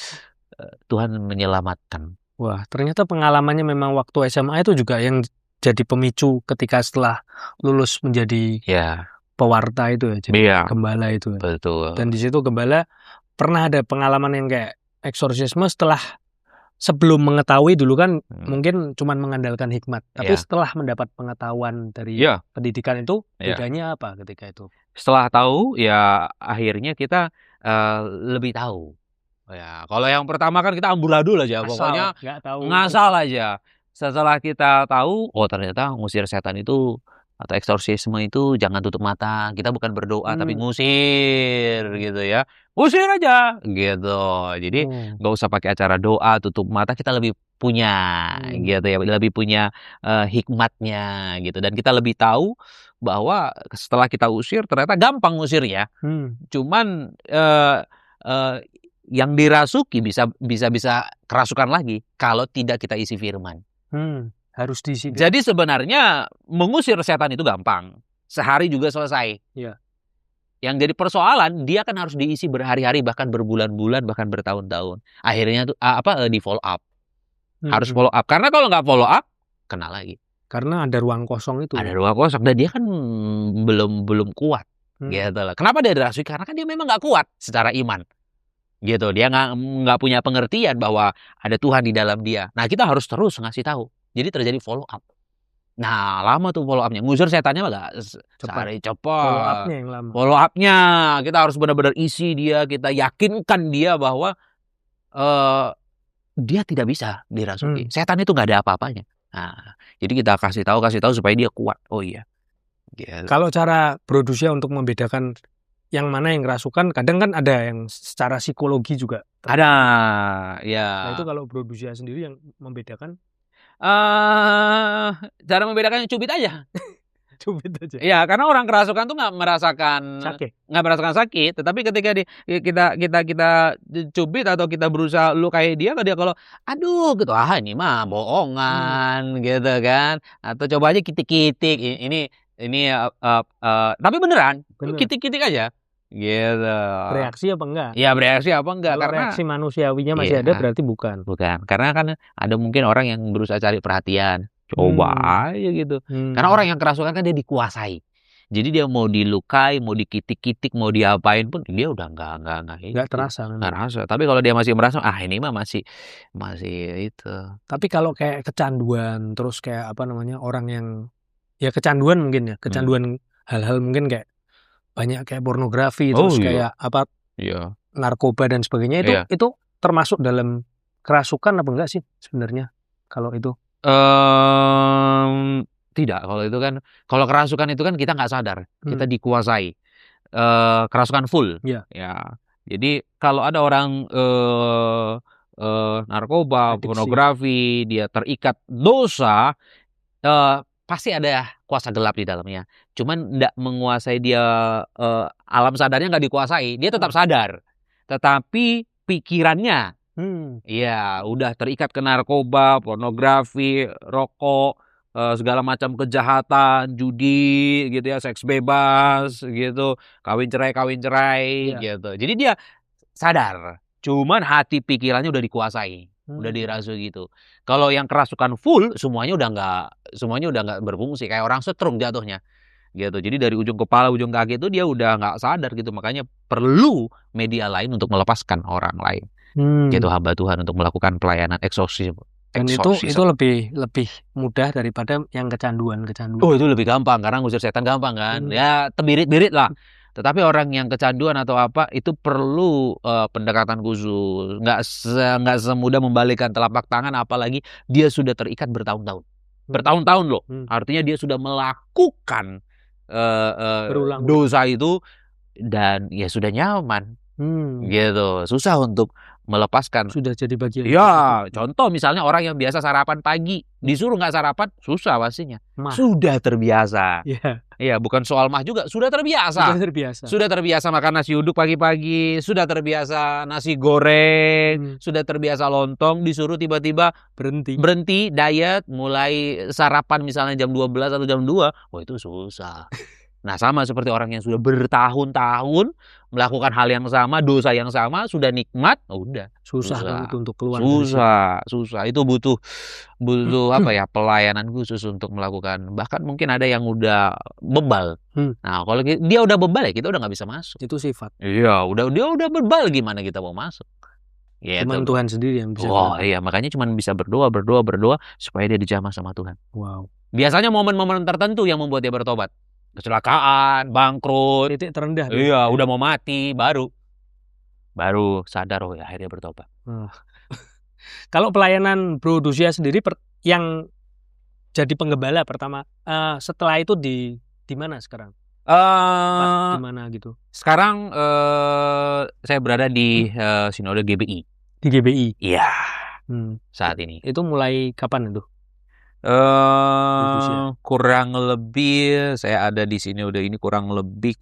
[SPEAKER 1] Tuhan menyelamatkan.
[SPEAKER 2] Wah, ternyata pengalamannya memang waktu SMA itu juga yang jadi pemicu ketika setelah lulus menjadi pewarta itu ya, jadi gembala itu.
[SPEAKER 1] Betul.
[SPEAKER 2] Dan di situ gembala pernah ada pengalaman yang kayak eksorsisme setelah sebelum mengetahui dulu kan mungkin cuma mengandalkan hikmat, tapi setelah mendapat pengetahuan dari pendidikan itu bedanya apa ketika itu?
[SPEAKER 1] Setelah tahu ya akhirnya kita lebih tahu. Ya, kalau yang pertama kan kita amburadul aja, pokoknya ngasal aja. Setelah kita tahu, ternyata ngusir setan itu atau eksorsisme itu jangan tutup mata. Kita bukan berdoa tapi ngusir gitu ya. Usir aja gitu. Jadi nggak usah pakai acara doa, tutup mata, kita lebih punya gitu ya, lebih punya hikmatnya gitu. Dan kita lebih tahu bahwa setelah kita usir ternyata gampang ngusirnya. Cuman yang dirasuki bisa kerasukan lagi kalau tidak kita isi firman.
[SPEAKER 2] Harus diisi.
[SPEAKER 1] Jadi sebenarnya mengusir setan itu gampang. Sehari juga selesai.
[SPEAKER 2] Iya.
[SPEAKER 1] Yang jadi persoalan dia kan harus diisi berhari-hari, bahkan berbulan-bulan, bahkan bertahun-tahun. Akhirnya tuh di follow up. Harus follow up. Karena kalau nggak follow up, kena lagi.
[SPEAKER 2] Karena ada ruang kosong itu.
[SPEAKER 1] Ada ruang kosong dan dia kan belum kuat. Gitu lah. Kenapa dia dirasuki? Karena kan dia memang nggak kuat secara iman. Gitu. Dia nggak punya pengertian bahwa ada Tuhan di dalam dia. Nah, kita harus terus ngasih tahu. Jadi terjadi follow up. Nah, lama tuh follow up-nya. Ngusir setannya agak sehari cepat.
[SPEAKER 2] Follow up-nya yang lama.
[SPEAKER 1] Follow up-nya kita harus benar-benar isi dia, kita yakinkan dia bahwa dia tidak bisa dirasuki. Setan itu nggak ada apa-apanya. Nah, jadi kita kasih tahu supaya dia kuat. Oh iya. Gitu.
[SPEAKER 2] Kalau cara Bro-Dusia untuk membedakan yang mana yang kerasukan, kadang kan ada yang secara psikologi juga.
[SPEAKER 1] Ada, ya.
[SPEAKER 2] Nah, itu kalau Bro-Dusia sendiri yang membedakan?
[SPEAKER 1] Cara membedakannya cubit aja.
[SPEAKER 2] Cubit aja.
[SPEAKER 1] Iya, karena orang kerasukan tuh nggak merasakan sakit, tetapi ketika kita cubit atau kita berusaha lukai dia kalau aduh gitu, ini mah bohongan gitu kan, atau coba aja kitik-kitik, ini tapi beneran. Kitik-kitik aja gitu.
[SPEAKER 2] Bereaksi apa enggak?
[SPEAKER 1] Iya, bereaksi apa enggak?
[SPEAKER 2] Kalau
[SPEAKER 1] karena
[SPEAKER 2] reaksi manusiawinya masih ada, berarti bukan.
[SPEAKER 1] Karena kan ada mungkin orang yang berusaha cari perhatian. Coba aja gitu. Karena orang yang kerasukan kan dia dikuasai. Jadi dia mau dilukai, mau dikitik-kitik, mau diapain pun dia udah
[SPEAKER 2] nggak terasa.
[SPEAKER 1] Nggak terasa. Tapi kalau dia masih merasa ini mah masih itu.
[SPEAKER 2] Tapi kalau kayak kecanduan, terus kayak orang yang ya kecanduan mungkin ya, kecanduan hal-hal mungkin kayak banyak kayak pornografi, terus kayak narkoba dan sebagainya, itu termasuk dalam kerasukan apa enggak sih sebenarnya kalau itu?
[SPEAKER 1] Tidak, kalau itu kan, kalau kerasukan itu kan kita nggak sadar, kita dikuasai. Kerasukan full.
[SPEAKER 2] Ya.
[SPEAKER 1] Jadi kalau ada orang narkoba, pornografi, dia terikat dosa, pasti ada kuasa gelap di dalamnya. Cuman nggak menguasai dia, alam sadarnya nggak dikuasai, dia tetap sadar. Tetapi pikirannya udah terikat ke narkoba, pornografi, rokok, segala macam kejahatan, judi gitu ya, seks bebas gitu, kawin cerai gitu. Jadi dia sadar, cuman hati pikirannya udah dikuasai, udah dirasuki gitu. Kalau yang kerasukan full, semuanya udah nggak berfungsi, kayak orang setrum jatuhnya. Gitu. Jadi dari ujung kepala, ujung kaki itu dia udah nggak sadar gitu. Makanya perlu media lain untuk melepaskan orang lain. Gitu, hamba Tuhan untuk melakukan pelayanan eksorsis.
[SPEAKER 2] Dan itu lebih mudah daripada yang kecanduan.
[SPEAKER 1] Oh, itu lebih gampang karena ngusir setan gampang kan. Ya terbirit-birit lah. Tetapi orang yang kecanduan atau apa itu perlu pendekatan khusus. Nggak semudah membalikkan telapak tangan, apalagi dia sudah terikat bertahun-tahun. Bertahun-tahun loh. Artinya dia sudah melakukan dosa itu dan ya sudah nyaman. Gitu. Susah untuk melepaskan.
[SPEAKER 2] Sudah jadi bagian.
[SPEAKER 1] Ya, contoh misalnya orang yang biasa sarapan pagi, disuruh nggak sarapan, susah pastinya. Sudah terbiasa. Iya, bukan soal mah juga, sudah terbiasa. Sudah terbiasa makan nasi uduk pagi-pagi, sudah terbiasa nasi goreng, sudah terbiasa lontong, disuruh tiba-tiba berhenti diet, mulai sarapan misalnya jam 12 atau jam 2, itu susah. Nah, sama seperti orang yang sudah bertahun-tahun melakukan hal yang sama, dosa yang sama, sudah nikmat, udah
[SPEAKER 2] susah untuk keluar.
[SPEAKER 1] Susah. Itu butuh apa ya, pelayanan khusus untuk melakukan. Bahkan mungkin ada yang udah bebal. Nah, kalau dia udah bebal ya kita udah nggak bisa masuk.
[SPEAKER 2] Itu sifat.
[SPEAKER 1] Iya, dia udah bebal, gimana kita mau masuk?
[SPEAKER 2] Cuman Tuhan sendiri yang bisa.
[SPEAKER 1] Iya, makanya cuman bisa berdoa supaya dia dijamah sama Tuhan.
[SPEAKER 2] Wow.
[SPEAKER 1] Biasanya momen-momen tertentu yang membuat dia bertobat. Kecelakaan, bangkrut,
[SPEAKER 2] titik terendah.
[SPEAKER 1] Iya, udah mau mati, baru sadar akhirnya bertobat.
[SPEAKER 2] Kalau pelayanan Bro-Dusia sendiri yang jadi penggembala pertama, setelah itu di mana sekarang? Di mana gitu?
[SPEAKER 1] Sekarang saya berada di Sinode GBI.
[SPEAKER 2] Di GBI.
[SPEAKER 1] Iya. Saat ini.
[SPEAKER 2] Itu mulai kapan itu?
[SPEAKER 1] Kurang lebih saya ada di sini udah kurang lebih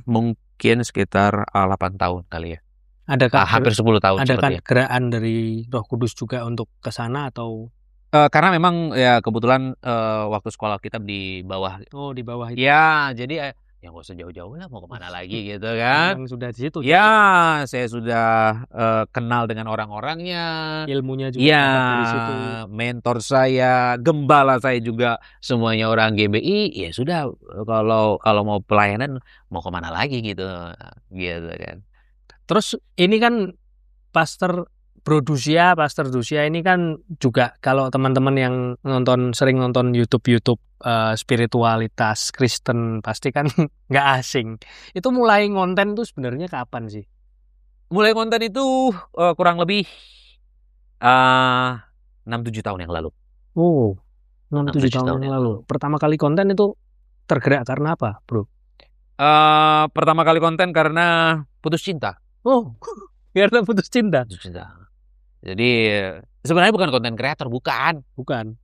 [SPEAKER 1] mungkin sekitar 8 tahun kali ya.
[SPEAKER 2] Adakah
[SPEAKER 1] hampir 10 tahun.
[SPEAKER 2] Adakah gerakan dari Roh Kudus juga untuk ke sana atau?
[SPEAKER 1] Karena memang ya kebetulan waktu sekolah kita di bawah.
[SPEAKER 2] Oh, di bawah itu.
[SPEAKER 1] Ya, jadi ya nggak usah jauh-jauh lah, mau kemana lagi gitu kan.
[SPEAKER 2] Memang sudah di situ.
[SPEAKER 1] Ya, saya sudah kenal dengan orang-orangnya.
[SPEAKER 2] Ilmunya juga
[SPEAKER 1] Ya,
[SPEAKER 2] dapat dari situ.
[SPEAKER 1] mentor saya, gembala saya juga semuanya orang GBI. Ya sudah, kalau mau pelayanan mau kemana lagi gitu kan.
[SPEAKER 2] Terus ini kan Pastor Dusia ini kan juga kalau teman-teman yang sering nonton YouTube spiritualitas Kristen pasti kan nggak asing. Itu mulai ngonten tuh sebenarnya kapan sih?
[SPEAKER 1] Mulai konten itu kurang lebih 6-7 tahun yang lalu.
[SPEAKER 2] Oh, 6-7 tahun yang lalu. Pertama kali konten itu tergerak karena apa, bro?
[SPEAKER 1] Pertama kali konten karena putus cinta.
[SPEAKER 2] Oh, karena putus cinta.
[SPEAKER 1] Putus cinta. Jadi sebenarnya bukan konten kreator, bukan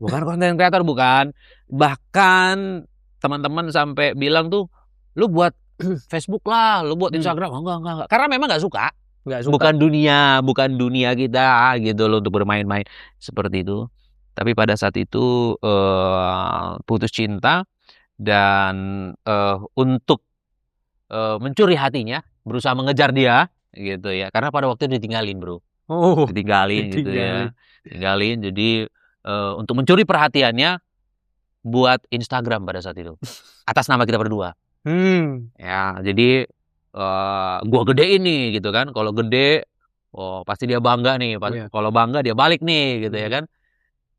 [SPEAKER 1] konten kreator, bukan. Bahkan teman-teman sampai bilang tuh, lu buat Facebook lah, lu buat Instagram. Enggak. Karena memang nggak suka. Bukan dunia kita gitu loh untuk bermain-main seperti itu. Tapi pada saat itu putus cinta dan untuk mencuri hatinya, berusaha mengejar dia gitu ya. Karena pada waktu itu ditinggalin, bro. Ditinggalin gitu ya. Tinggalin, jadi untuk mencuri perhatiannya buat Instagram pada saat itu. Atas nama kita berdua. Ya, jadi gua gedein nih gitu kan. Kalau gede, pasti dia bangga nih. Kalau bangga dia balik nih gitu ya kan.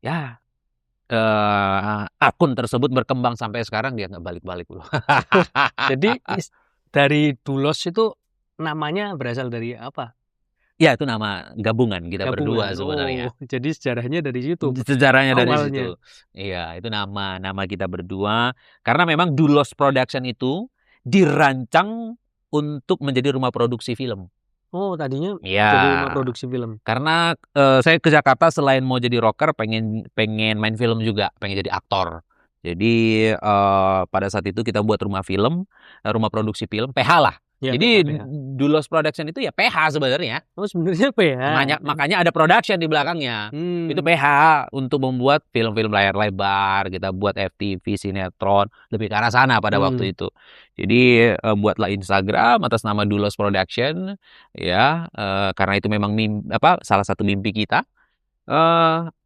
[SPEAKER 1] Ya, akun tersebut berkembang sampai sekarang dia nggak balik-balik, bro.
[SPEAKER 2] Jadi dari Dulos itu namanya berasal dari apa?
[SPEAKER 1] Ya, itu nama gabungan kita berdua sebenarnya.
[SPEAKER 2] Jadi sejarahnya dari situ.
[SPEAKER 1] Sejarahnya dari situ. Iya, itu nama kita berdua. Karena memang Dulos Production itu dirancang untuk menjadi rumah produksi film.
[SPEAKER 2] Oh, tadinya jadi rumah produksi film.
[SPEAKER 1] Karena saya ke Jakarta selain mau jadi rocker, pengen main film juga, pengen jadi aktor. Jadi pada saat itu kita buat rumah produksi film, PH lah. Ya, jadi Dulos Production itu ya PH sebenarnya.
[SPEAKER 2] Oh, sebenarnya PH.
[SPEAKER 1] Makanya ada production di belakangnya. Itu PH untuk membuat film-film layar lebar, kita buat FTV, sinetron, lebih ke arah sana pada waktu itu. Jadi buatlah Instagram atas nama Dulos Production, ya, karena itu memang salah satu mimpi kita.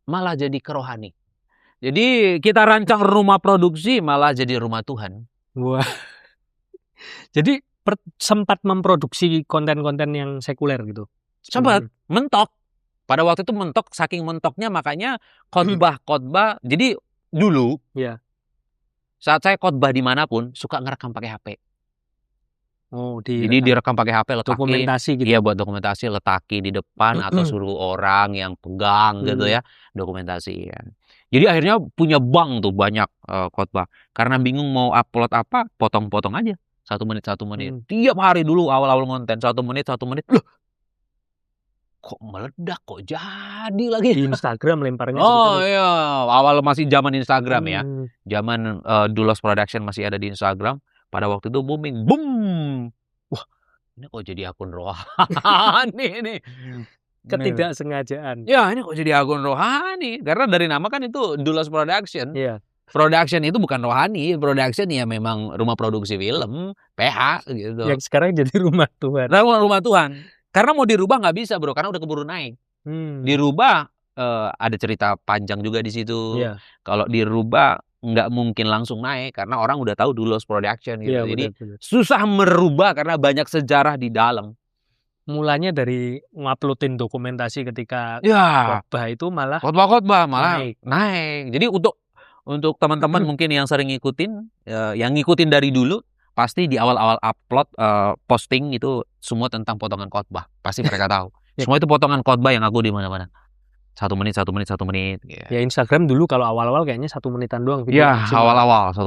[SPEAKER 1] Malah jadi ke rohani. Jadi kita rancang rumah produksi malah jadi rumah Tuhan.
[SPEAKER 2] Wah. Jadi sempat memproduksi konten-konten yang sekuler gitu.
[SPEAKER 1] Sempat mentok. Pada waktu itu mentok, saking mentoknya makanya khotbah. Jadi dulu, saat saya khotbah dimanapun suka ngerekam pakai HP.
[SPEAKER 2] Oh,
[SPEAKER 1] jadi direkam pakai HP, letakin.
[SPEAKER 2] Dokumentasi gitu.
[SPEAKER 1] Iya, buat dokumentasi, letakin di depan atau suruh orang yang pegang gitu ya, dokumentasi ya. Jadi akhirnya punya bank tuh banyak khotbah. Karena bingung mau upload apa, potong-potong aja. 1 menit. Tiap hari dulu awal-awal konten 1 menit. Loh, kok meledak, kok jadi lagi.
[SPEAKER 2] Di Instagram lemparnya.
[SPEAKER 1] Oh iya, awal masih zaman Instagram ya. Zaman Dulos Production masih ada di Instagram. Pada waktu itu booming. Boom. Wah, ini kok jadi akun rohani nih.
[SPEAKER 2] Ketidaksengajaan.
[SPEAKER 1] Ya, ini kok jadi akun rohani. Karena dari nama kan itu Dulos Production.
[SPEAKER 2] Iya.
[SPEAKER 1] Production itu bukan rohani, production ya memang rumah produksi film, PH gitu.
[SPEAKER 2] Yang sekarang jadi rumah Tuhan.
[SPEAKER 1] Rumah Tuhan. Karena mau dirubah nggak bisa, bro, karena udah keburu naik. Dirubah ada cerita panjang juga di situ. Kalau dirubah nggak mungkin langsung naik karena orang udah tahu Dulos Production gitu. Jadi susah merubah karena banyak sejarah di dalam.
[SPEAKER 2] Mulanya dari nguploadin dokumentasi ketika khotbah itu malah
[SPEAKER 1] khotbah malah naik. Jadi untuk teman-teman mungkin yang sering yang ngikutin dari dulu, pasti di awal-awal upload posting itu semua tentang potongan khotbah. Pasti mereka tahu. Semua itu potongan khotbah yang aku di mana-mana. 1 menit.
[SPEAKER 2] Ya Instagram dulu kalau awal-awal kayaknya 1 menitan doang.
[SPEAKER 1] Ya awal-awal 1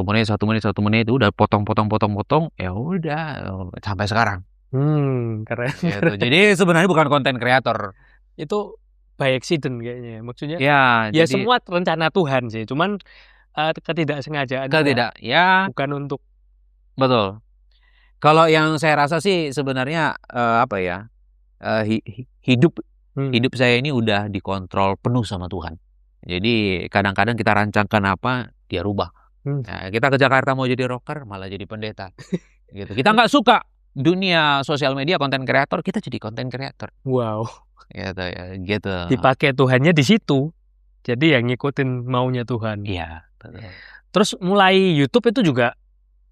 [SPEAKER 1] menit udah potong. Ya udah sampai sekarang.
[SPEAKER 2] Keren.
[SPEAKER 1] Gitu. Jadi sebenarnya bukan konten kreator.
[SPEAKER 2] Itu by accident kayaknya. Maksudnya
[SPEAKER 1] ya
[SPEAKER 2] jadi, semua rencana Tuhan sih. Cuman ketidaksengajaan. Bukan untuk.
[SPEAKER 1] Betul. Kalau yang saya rasa sih sebenarnya hidup saya ini udah dikontrol penuh sama Tuhan. Jadi kadang-kadang kita rancangkan apa, dia rubah. Nah, kita ke Jakarta mau jadi rocker, malah jadi pendeta. Gitu. Kita nggak suka dunia sosial media konten kreator, kita jadi konten kreator.
[SPEAKER 2] Wow.
[SPEAKER 1] Gitu ya, gitu.
[SPEAKER 2] Dipakai Tuhannya di situ. Jadi yang ngikutin maunya Tuhan.
[SPEAKER 1] Iya. Betul.
[SPEAKER 2] Terus mulai YouTube itu juga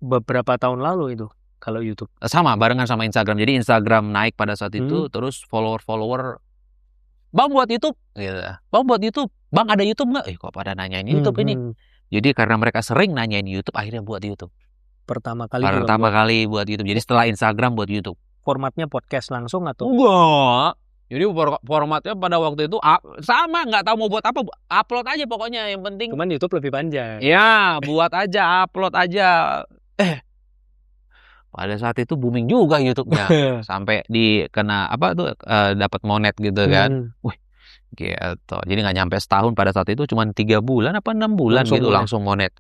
[SPEAKER 2] beberapa tahun lalu itu. Kalau YouTube.
[SPEAKER 1] Sama, barengan sama Instagram. Jadi Instagram naik pada saat itu, terus follower-follower, Bang buat YouTube, gitu. Bang buat YouTube, Bang ada YouTube nggak? Kok pada nanyain YouTube ini? Jadi karena mereka sering nanyain YouTube, akhirnya buat YouTube.
[SPEAKER 2] Pertama kali
[SPEAKER 1] buat YouTube. Jadi setelah Instagram buat YouTube.
[SPEAKER 2] Formatnya podcast langsung atau?
[SPEAKER 1] Enggak. Jadi formatnya pada waktu itu sama, nggak tahu mau buat apa, upload aja pokoknya, yang penting.
[SPEAKER 2] Cuman YouTube lebih panjang.
[SPEAKER 1] Ya, buat aja, upload aja. Pada saat itu booming juga YouTube-nya. Sampai dikena dapat monet gitu kan. Wih, gitu. Jadi nggak nyampe setahun, pada saat itu cuma 3 bulan apa 6 bulan langsung monet.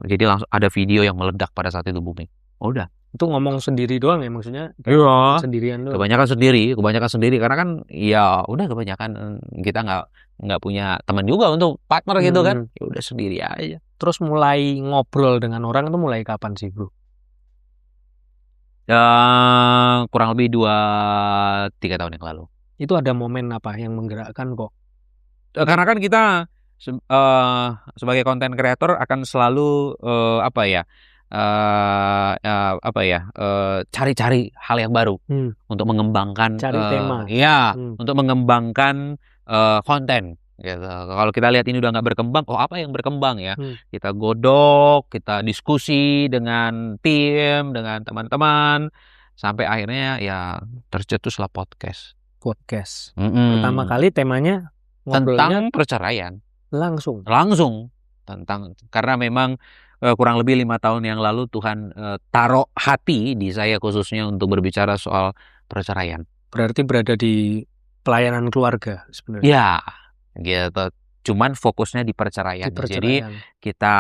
[SPEAKER 1] Jadi langsung ada video yang meledak pada saat itu booming. Udah.
[SPEAKER 2] Itu ngomong sendiri doang ya maksudnya?
[SPEAKER 1] Iya.
[SPEAKER 2] Sendirian doang.
[SPEAKER 1] Kebanyakan sendiri karena kan ya udah kebanyakan kita nggak punya teman juga untuk partner gitu kan. Ya udah sendiri aja.
[SPEAKER 2] Terus mulai ngobrol dengan orang itu mulai kapan sih, Bro?
[SPEAKER 1] Kurang lebih 2-3 tahun yang lalu.
[SPEAKER 2] Itu ada momen apa yang menggerakkan kok?
[SPEAKER 1] Karena kan kita sebagai content creator akan selalu cari-cari hal yang baru untuk mengembangkan
[SPEAKER 2] tema.
[SPEAKER 1] Untuk mengembangkan konten. Gitu. Kalau kita lihat ini udah nggak berkembang, apa yang berkembang ya? Kita godok, kita diskusi dengan tim, dengan teman-teman, sampai akhirnya ya tercetuslah podcast.
[SPEAKER 2] Pertama kali temanya
[SPEAKER 1] tentang perceraian.
[SPEAKER 2] Langsung
[SPEAKER 1] tentang, karena memang kurang lebih 5 tahun yang lalu Tuhan taruh hati di saya khususnya untuk berbicara soal perceraian.
[SPEAKER 2] Berarti berada di pelayanan keluarga sebenarnya.
[SPEAKER 1] Ya. Gitu. Cuman fokusnya di perceraian. Jadi kita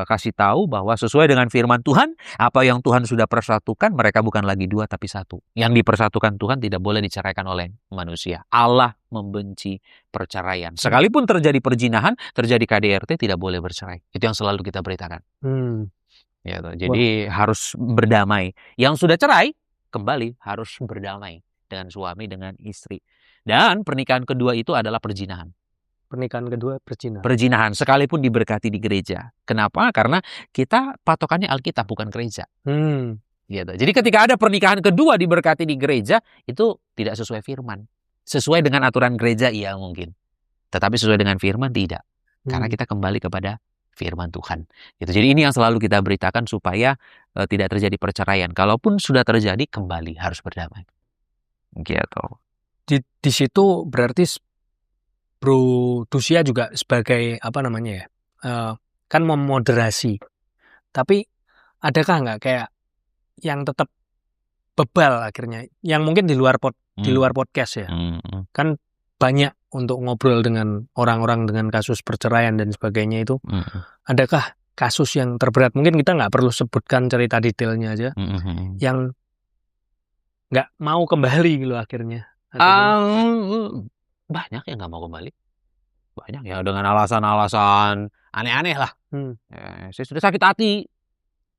[SPEAKER 1] kasih tahu bahwa sesuai dengan firman Tuhan, apa yang Tuhan sudah persatukan, mereka bukan lagi 2 tapi 1. Yang dipersatukan Tuhan tidak boleh diceraikan oleh manusia. Allah membenci perceraian. Sekalipun terjadi perzinahan, terjadi KDRT, tidak boleh bercerai. Itu yang selalu kita beritakan. Gitu. Jadi harus berdamai. Yang sudah cerai, kembali harus berdamai dengan suami, dengan istri. Dan pernikahan kedua itu adalah perzinahan.
[SPEAKER 2] Pernikahan kedua
[SPEAKER 1] perzinahan, sekalipun diberkati di gereja. Kenapa? Karena kita patokannya Alkitab, bukan gereja. Gitu. Jadi ketika ada pernikahan kedua diberkati di gereja, itu tidak sesuai firman. Sesuai dengan aturan gereja, iya mungkin. Tetapi sesuai dengan firman, tidak. Karena kita kembali kepada firman Tuhan. Gitu. Jadi ini yang selalu kita beritakan supaya tidak terjadi perceraian. Kalaupun sudah terjadi, kembali harus berdamai. Gitu.
[SPEAKER 2] Di situ berarti Bro Dusia juga sebagai kan memoderasi. Tapi adakah nggak kayak yang tetap bebal akhirnya, yang mungkin di luar podcast ya? Kan banyak untuk ngobrol dengan orang-orang dengan kasus perceraian dan sebagainya itu. Adakah kasus yang terberat? Mungkin kita nggak perlu sebutkan cerita detailnya aja. Yang nggak mau kembali gitu akhirnya.
[SPEAKER 1] Banyak yang nggak mau kembali. Banyak ya, dengan alasan-alasan aneh-aneh lah. Saya sudah sakit hati,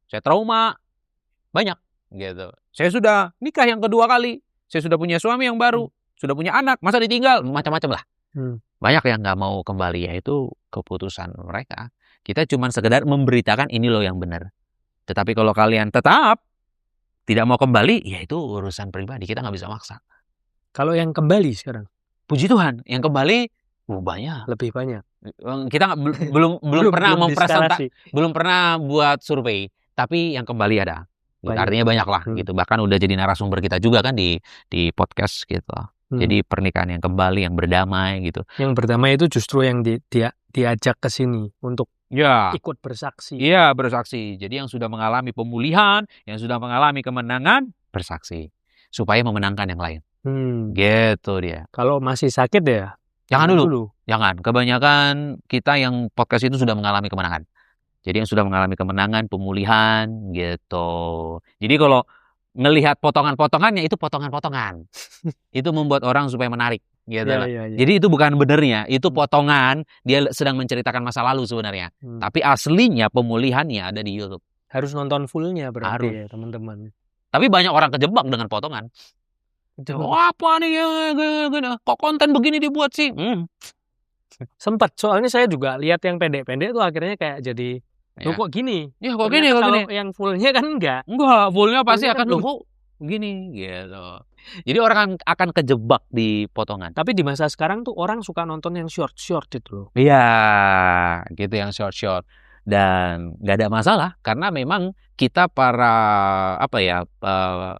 [SPEAKER 1] saya trauma, banyak gitu. Saya sudah nikah yang kedua kali, saya sudah punya suami yang baru, sudah punya anak, masa ditinggal, macam-macam lah. Banyak yang nggak mau kembali, yaitu keputusan mereka. Kita cuma sekedar memberitakan ini loh yang benar. Tetapi kalau kalian tetap tidak mau kembali, ya itu urusan pribadi, kita nggak bisa maksa.
[SPEAKER 2] Kalau yang kembali sekarang,
[SPEAKER 1] puji Tuhan, yang kembali banyak,
[SPEAKER 2] lebih banyak.
[SPEAKER 1] Kita belum pernah buat survei, tapi yang kembali ada. Artinya banyak lah gitu. Bahkan udah jadi narasumber kita juga kan di podcast gitu. Jadi pernikahan yang kembali, yang berdamai gitu.
[SPEAKER 2] Yang berdamai itu justru yang diajak ke sini untuk ikut bersaksi.
[SPEAKER 1] Iya, bersaksi. Jadi yang sudah mengalami pemulihan, yang sudah mengalami kemenangan, bersaksi supaya memenangkan yang lain. Gitu dia.
[SPEAKER 2] Kalau masih sakit ya
[SPEAKER 1] jangan dulu. Jangan. Kebanyakan kita yang podcast itu sudah mengalami kemenangan. Jadi yang sudah mengalami kemenangan, pemulihan gitu. Jadi kalau ngelihat potongan-potongannya, itu potongan-potongan. Itu membuat orang supaya menarik gitu. Jadi itu bukan benernya, itu potongan, dia sedang menceritakan masa lalu sebenarnya. Tapi aslinya pemulihannya ada di YouTube.
[SPEAKER 2] Harus nonton fullnya berarti
[SPEAKER 1] Harus.
[SPEAKER 2] ya teman-teman.
[SPEAKER 1] Tapi banyak orang kejebak dengan potongan. Oh, apa nih kok konten begini dibuat sih?
[SPEAKER 2] Sempat, soalnya saya juga lihat yang pendek-pendek tuh akhirnya kayak jadi loh kok gini?
[SPEAKER 1] Ya kok gini, kok
[SPEAKER 2] kalau
[SPEAKER 1] gini.
[SPEAKER 2] yang fullnya kan enggak.
[SPEAKER 1] Fullnya pasti
[SPEAKER 2] Fullnya
[SPEAKER 1] akan loh kok gini gitu. Jadi orang akan kejebak di potongan.
[SPEAKER 2] Tapi di masa sekarang tuh orang suka nonton yang short itu loh.
[SPEAKER 1] Iya, gitu yang short. Dan nggak ada masalah karena memang kita para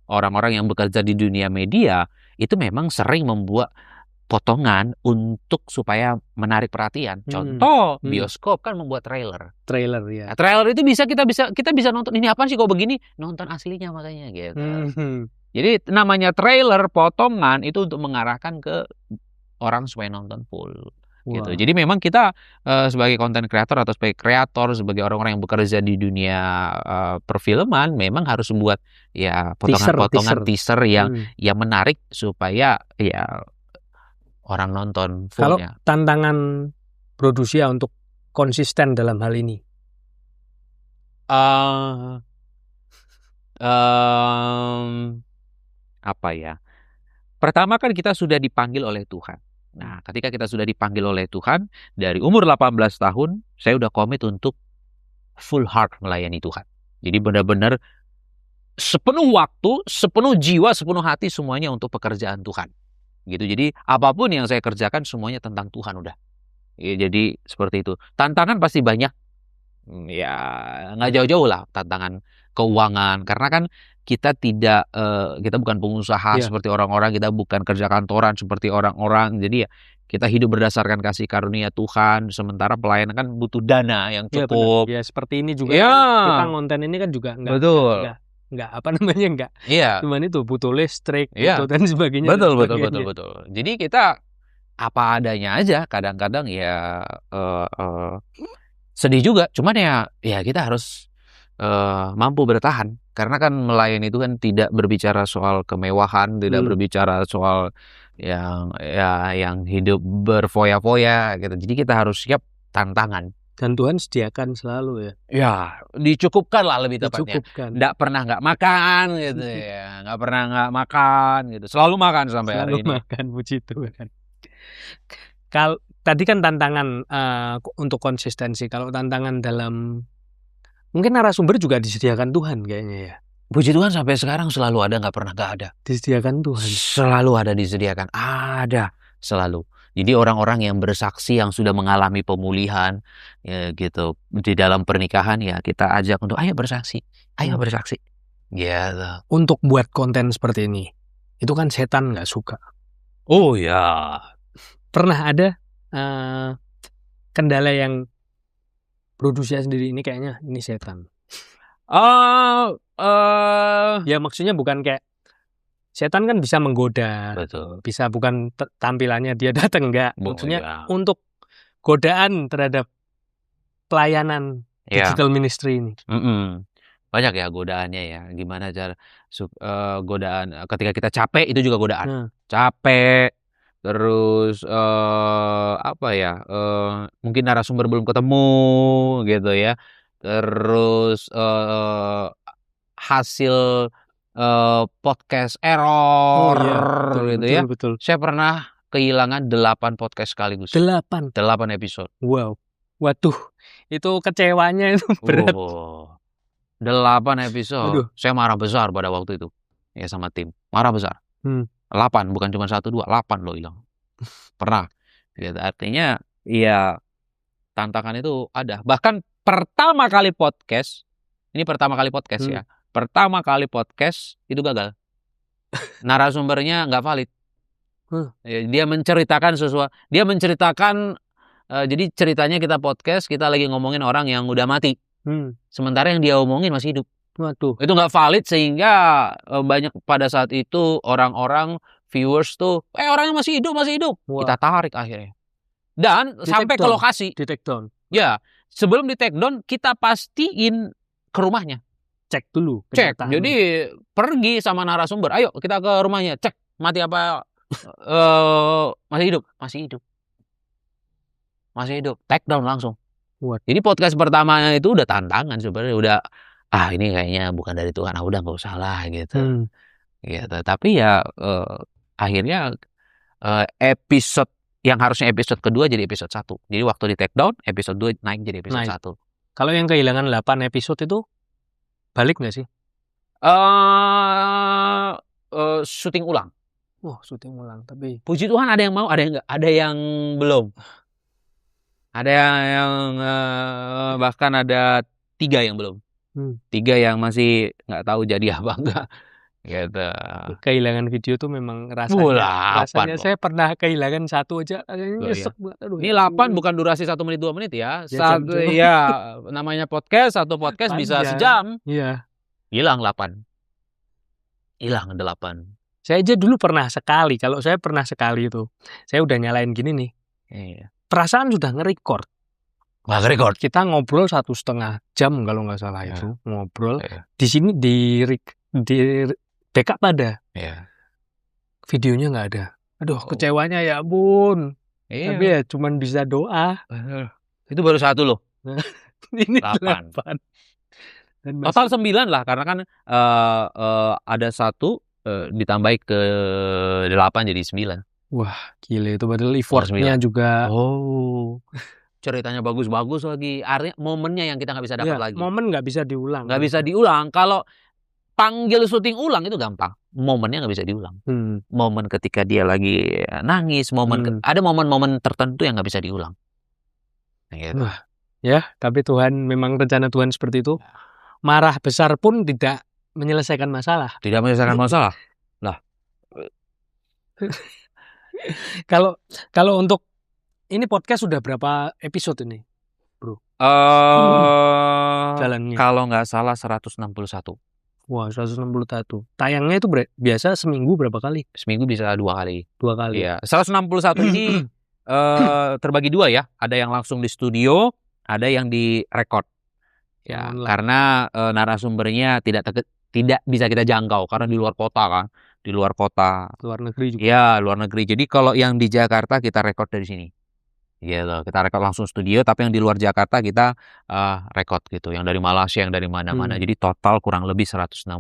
[SPEAKER 1] orang-orang yang bekerja di dunia media itu memang sering membuat potongan untuk supaya menarik perhatian. Contoh bioskop kan membuat trailer ya. Nah, trailer itu kita bisa nonton ini apa sih kok begini, nonton aslinya makanya gitu. Jadi namanya trailer potongan itu untuk mengarahkan ke orang supaya nonton full. Gitu. Jadi memang kita sebagai content creator atau sebagai kreator, sebagai orang-orang yang bekerja di dunia perfilman memang harus membuat ya potongan teaser yang menarik supaya ya orang nonton fullnya.
[SPEAKER 2] Kalau tantangan Produsia untuk konsisten dalam hal ini?
[SPEAKER 1] Apa ya? Pertama kan kita sudah dipanggil oleh Tuhan. Nah, ketika kita sudah dipanggil oleh Tuhan, dari umur 18 tahun, saya udah komit untuk full heart melayani Tuhan. Jadi benar-benar sepenuh waktu, sepenuh jiwa, sepenuh hati semuanya untuk pekerjaan Tuhan. Gitu. Jadi apapun yang saya kerjakan semuanya tentang Tuhan udah. Ya, jadi seperti itu. Tantangan pasti banyak. Ya nggak jauh-jauh lah tantangan keuangan. Karena kan kita kita bukan pengusaha seperti orang-orang, kita bukan kerja kantoran seperti orang-orang. Jadi ya kita hidup berdasarkan kasih karunia Tuhan. Sementara pelayanan kan butuh dana yang cukup.
[SPEAKER 2] Ya seperti ini juga. Kita konten ini kan juga enggak apa namanya enggak.
[SPEAKER 1] Iya.
[SPEAKER 2] Cuman itu butuh listrik, butuh dan sebagainya.
[SPEAKER 1] Betul. Jadi kita apa adanya aja. Kadang-kadang ya sedih juga. Cuman ya kita harus mampu bertahan. Karena kan melayani itu kan tidak berbicara soal kemewahan, tidak berbicara soal yang hidup berfoya-foya gitu. Jadi kita harus siap tantangan.
[SPEAKER 2] Dan Tuhan sediakan selalu ya.
[SPEAKER 1] Ya, dicukupkan lah lebih tepatnya. Nggak pernah nggak makan gitu ya. Nggak pernah nggak makan gitu. Selalu makan sampai hari ini.
[SPEAKER 2] Selalu makan, puji Tuhan. Kalau tadi kan tantangan untuk konsistensi. Kalau tantangan dalam mungkin narasumber juga disediakan Tuhan kayaknya ya.
[SPEAKER 1] Puji Tuhan sampai sekarang selalu ada, nggak pernah nggak ada.
[SPEAKER 2] Disediakan Tuhan.
[SPEAKER 1] Selalu ada disediakan. Ada selalu. Jadi orang-orang yang bersaksi yang sudah mengalami pemulihan ya gitu di dalam pernikahan ya kita ajak untuk ayo bersaksi. Gitu.
[SPEAKER 2] Untuk buat konten seperti ini itu kan setan nggak suka.
[SPEAKER 1] Oh ya.
[SPEAKER 2] Pernah ada kendala yang Produsia sendiri ini kayaknya ini setan. Ya maksudnya bukan kayak setan kan bisa menggoda.
[SPEAKER 1] Betul.
[SPEAKER 2] Bisa bukan tampilannya dia datang enggak. Maksudnya untuk godaan terhadap pelayanan digital ministry ini.
[SPEAKER 1] Banyak ya godaannya ya. Gimana cara godaan ketika kita capek itu juga godaan. Capek. Terus mungkin narasumber belum ketemu gitu ya. Terus hasil podcast error
[SPEAKER 2] betul.
[SPEAKER 1] Saya pernah kehilangan 8 podcast sekaligus. 8 episode.
[SPEAKER 2] Wow. Waduh, itu kecewanya itu berat.
[SPEAKER 1] 8 episode. Aduh. Saya marah besar pada waktu itu. Ya sama tim. Marah besar. 8 bukan cuma 1 2, 8 loh hilang. Pernah. Gitu. Artinya ya tantangan itu ada. Bahkan pertama kali podcast ya. Pertama kali podcast itu gagal. Narasumbernya nggak valid. Dia menceritakan sesuatu. Jadi ceritanya kita podcast, kita lagi ngomongin orang yang udah mati. Sementara yang dia omongin masih hidup.
[SPEAKER 2] Waduh.
[SPEAKER 1] Itu nggak valid sehingga banyak pada saat itu orang-orang viewers tuh, orangnya masih hidup. Wow. Kita tarik akhirnya. Dan sampai ke lokasi.
[SPEAKER 2] Di take down.
[SPEAKER 1] Ya, sebelum di take down kita pastiin ke rumahnya.
[SPEAKER 2] Cek dulu.
[SPEAKER 1] Jadi pergi sama narasumber. Ayo kita ke rumahnya. Cek mati apa? Masih hidup. Take down langsung.
[SPEAKER 2] What?
[SPEAKER 1] Jadi podcast pertamanya itu udah tantangan sebenarnya. ini kayaknya bukan dari Tuhan, udah nggak usah lah gitu. Gitu. Tapi ya akhirnya episode yang harusnya episode kedua jadi episode 1. Jadi waktu di take down, episode 2 naik jadi episode 1.
[SPEAKER 2] Kalau yang kehilangan 8 episode itu balik nggak sih?
[SPEAKER 1] Syuting ulang.
[SPEAKER 2] Syuting ulang. Tapi
[SPEAKER 1] puji Tuhan ada yang mau, ada yang enggak, ada yang belum. Ada yang bahkan ada 3 yang belum. 3 yang masih nggak tahu jadi apa enggak. Gitu.
[SPEAKER 2] Kehilangan video tuh memang rasanya saya pernah kehilangan 1 aja nyesek banget.
[SPEAKER 1] Ini 8 bukan durasi 1 menit 2 menit ya. Namanya podcast, satu podcast bisa sejam.
[SPEAKER 2] Iya.
[SPEAKER 1] Hilang 8.
[SPEAKER 2] Saya aja dulu pernah sekali. Kalau saya pernah sekali itu, saya udah nyalain gini nih. Perasaan sudah nge-record. Kita ngobrol 1,5 jam kalau nggak salah itu ngobrol. Di sini di backup ada. Videonya nggak ada. Aduh, kecewanya ya ampun. Tapi ya cuman bisa doa.
[SPEAKER 1] Itu baru 1 loh.
[SPEAKER 2] Ini 8.
[SPEAKER 1] Total 9 lah, karena kan ada 1 ditambahi ke 8 jadi 9.
[SPEAKER 2] Wah, gile itu padahal effortnya juga.
[SPEAKER 1] Ceritanya bagus-bagus lagi. Artinya momennya yang kita nggak bisa dapat lagi.
[SPEAKER 2] Momen nggak bisa diulang.
[SPEAKER 1] Nggak bisa diulang. Kalau panggil syuting ulang itu gampang. Momennya nggak bisa diulang. Momen ketika dia lagi nangis, ada momen-momen tertentu yang nggak bisa diulang. Gitu.
[SPEAKER 2] Wah, ya, tapi Tuhan, memang rencana Tuhan seperti itu. Marah besar pun tidak menyelesaikan masalah.
[SPEAKER 1] Tidak menyelesaikan masalah. Lah.
[SPEAKER 2] Kalau untuk ini podcast sudah berapa episode ini, Bro?
[SPEAKER 1] Jalannya. Kalau nggak salah 161.
[SPEAKER 2] Wah, 161. Tayangnya itu biasa seminggu berapa kali?
[SPEAKER 1] Seminggu bisa 2 kali.
[SPEAKER 2] 2 kali.
[SPEAKER 1] Iya. 161 ini terbagi 2 ya. Ada yang langsung di studio, ada yang di record. Ya, karena narasumbernya tidak bisa kita jangkau karena di luar kota kan. Di luar kota.
[SPEAKER 2] Luar negeri juga.
[SPEAKER 1] Ya, luar negeri. Jadi kalau yang di Jakarta kita record dari sini. Gitu, kita record langsung studio, tapi yang di luar Jakarta kita record gitu. Yang dari Malaysia, yang dari mana-mana. Jadi total kurang lebih 161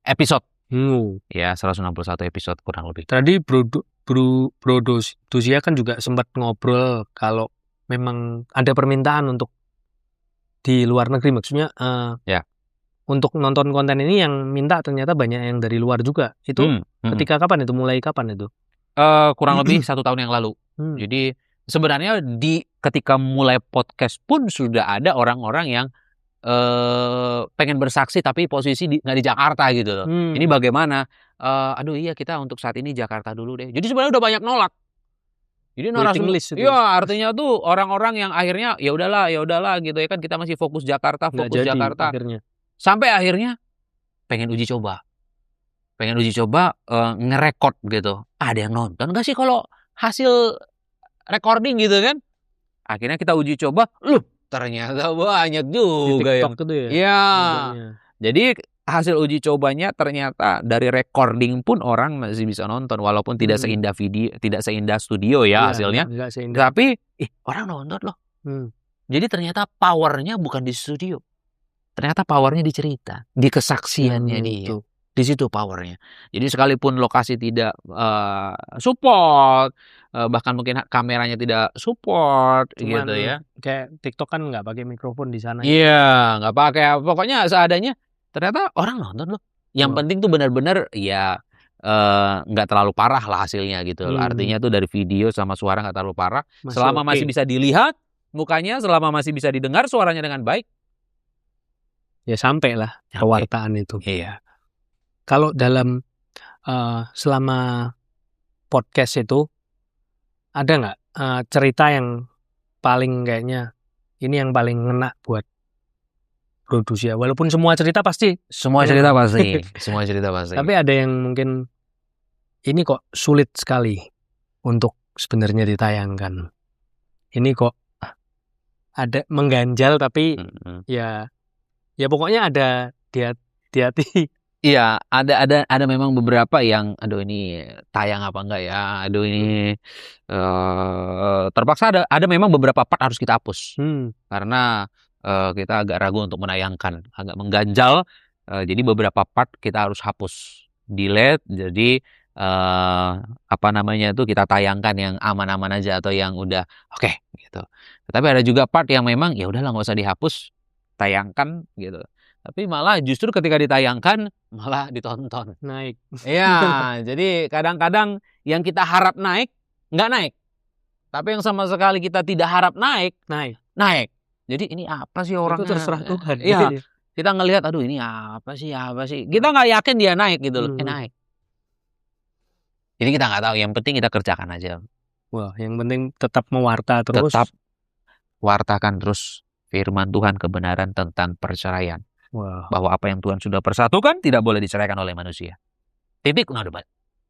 [SPEAKER 1] episode. Ya, 161 episode kurang lebih.
[SPEAKER 2] Tadi Bro Dosia kan juga sempat ngobrol kalau memang ada permintaan untuk di luar negeri, maksudnya untuk nonton konten ini yang minta ternyata banyak yang dari luar juga. Itu ketika kapan itu? Mulai kapan itu?
[SPEAKER 1] Kurang lebih 1 tahun yang lalu. Jadi sebenarnya ketika mulai podcast pun sudah ada orang-orang yang pengen bersaksi tapi posisi nggak di Jakarta gitu loh. Ini bagaimana? Aduh iya, kita untuk saat ini Jakarta dulu deh. Jadi sebenarnya udah banyak nolak. Jadi artinya tuh orang-orang yang akhirnya ya udahlah gitu ya kan, kita masih fokus Jakarta, Jakarta. Sampai akhirnya pengen uji coba ngerekord gitu. Ada yang nonton nggak sih kalau hasil recording gitu kan? Akhirnya kita uji coba, ternyata banyak juga
[SPEAKER 2] yang itu ya.
[SPEAKER 1] Iya. Jadi hasil uji cobanya ternyata dari recording pun orang masih bisa nonton walaupun tidak seindah video, tidak seindah studio ya hasilnya. Tapi orang nonton loh. Jadi ternyata powernya bukan di studio. Ternyata powernya di cerita, di kesaksiannya dia. Di situ powernya. Jadi sekalipun lokasi tidak support, bahkan mungkin kameranya tidak support.
[SPEAKER 2] Cuman
[SPEAKER 1] gitu ya.
[SPEAKER 2] Kayak TikTok kan nggak pakai mikrofon di sana.
[SPEAKER 1] Iya, nggak pakai. Pokoknya seadanya. Ternyata orang nonton loh. Yang penting tuh benar-benar ya nggak terlalu parah lah hasilnya gitu. Artinya tuh dari video sama suara nggak terlalu parah. Selama masih bisa dilihat mukanya, selama masih bisa didengar suaranya dengan baik.
[SPEAKER 2] Ya sampai lah pewartaan itu.
[SPEAKER 1] Iya.
[SPEAKER 2] Kalau dalam selama podcast itu ada nggak cerita yang paling kayaknya ini yang paling ngena buat produksi ya? Walaupun semua cerita pasti.
[SPEAKER 1] Semua cerita pasti.
[SPEAKER 2] Tapi ada yang mungkin ini kok sulit sekali untuk sebenarnya ditayangkan. Ini kok ada mengganjal tapi ya pokoknya ada hati-hati.
[SPEAKER 1] Iya, ada memang beberapa yang aduh ini tayang apa enggak ya. Aduh ini terpaksa ada memang beberapa part harus kita hapus. Karena kita agak ragu untuk menayangkan, agak mengganjal. Jadi beberapa part kita harus hapus, delete. Jadi kita tayangkan yang aman-aman aja atau yang udah oke gitu. Tapi ada juga part yang memang ya udahlah nggak usah dihapus, tayangkan gitu. Tapi malah justru ketika ditayangkan malah ditonton.
[SPEAKER 2] Naik.
[SPEAKER 1] Iya, jadi kadang-kadang yang kita harap naik nggak naik. Tapi yang sama sekali kita tidak harap naik. Jadi ini apa sih orangnya?
[SPEAKER 2] Itu terserah Tuhan.
[SPEAKER 1] Iya. Kita ngelihat, aduh ini apa sih? Kita nggak yakin dia naik gitu loh. Naik. Jadi kita nggak tahu. Yang penting kita kerjakan aja.
[SPEAKER 2] Wah, yang penting tetap mewarta terus.
[SPEAKER 1] Tetap wartakan terus firman Tuhan, kebenaran tentang perceraian.
[SPEAKER 2] Wow.
[SPEAKER 1] Bahwa apa yang Tuhan sudah persatukan tidak boleh diceraikan oleh manusia. Titik, no debat.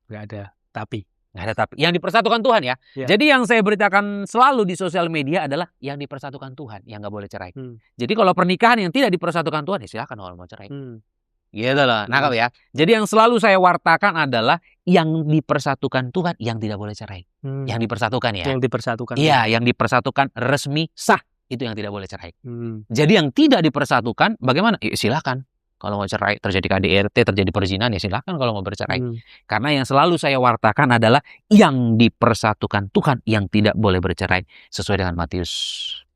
[SPEAKER 2] Nggak ada tapi.
[SPEAKER 1] Nggak ada tapi. Yang dipersatukan Tuhan ya. Jadi yang saya beritakan selalu di sosial media adalah yang dipersatukan Tuhan, yang nggak boleh cerai. Jadi kalau pernikahan yang tidak dipersatukan Tuhan, ya silakan kalau mau cerai. Gitu loh, nangkap ya. Jadi yang selalu saya wartakan adalah yang dipersatukan Tuhan, yang tidak boleh cerai. Yang dipersatukan ya.
[SPEAKER 2] Yang dipersatukan.
[SPEAKER 1] Iya, yang dipersatukan resmi sah. Itu yang tidak boleh cerai. Jadi yang tidak dipersatukan, bagaimana? Ya, silakan. Kalau mau cerai, terjadi KDRT, terjadi perzinahan, ya silakan kalau mau bercerai. Karena yang selalu saya wartakan adalah yang dipersatukan Tuhan, yang tidak boleh bercerai sesuai dengan Matius.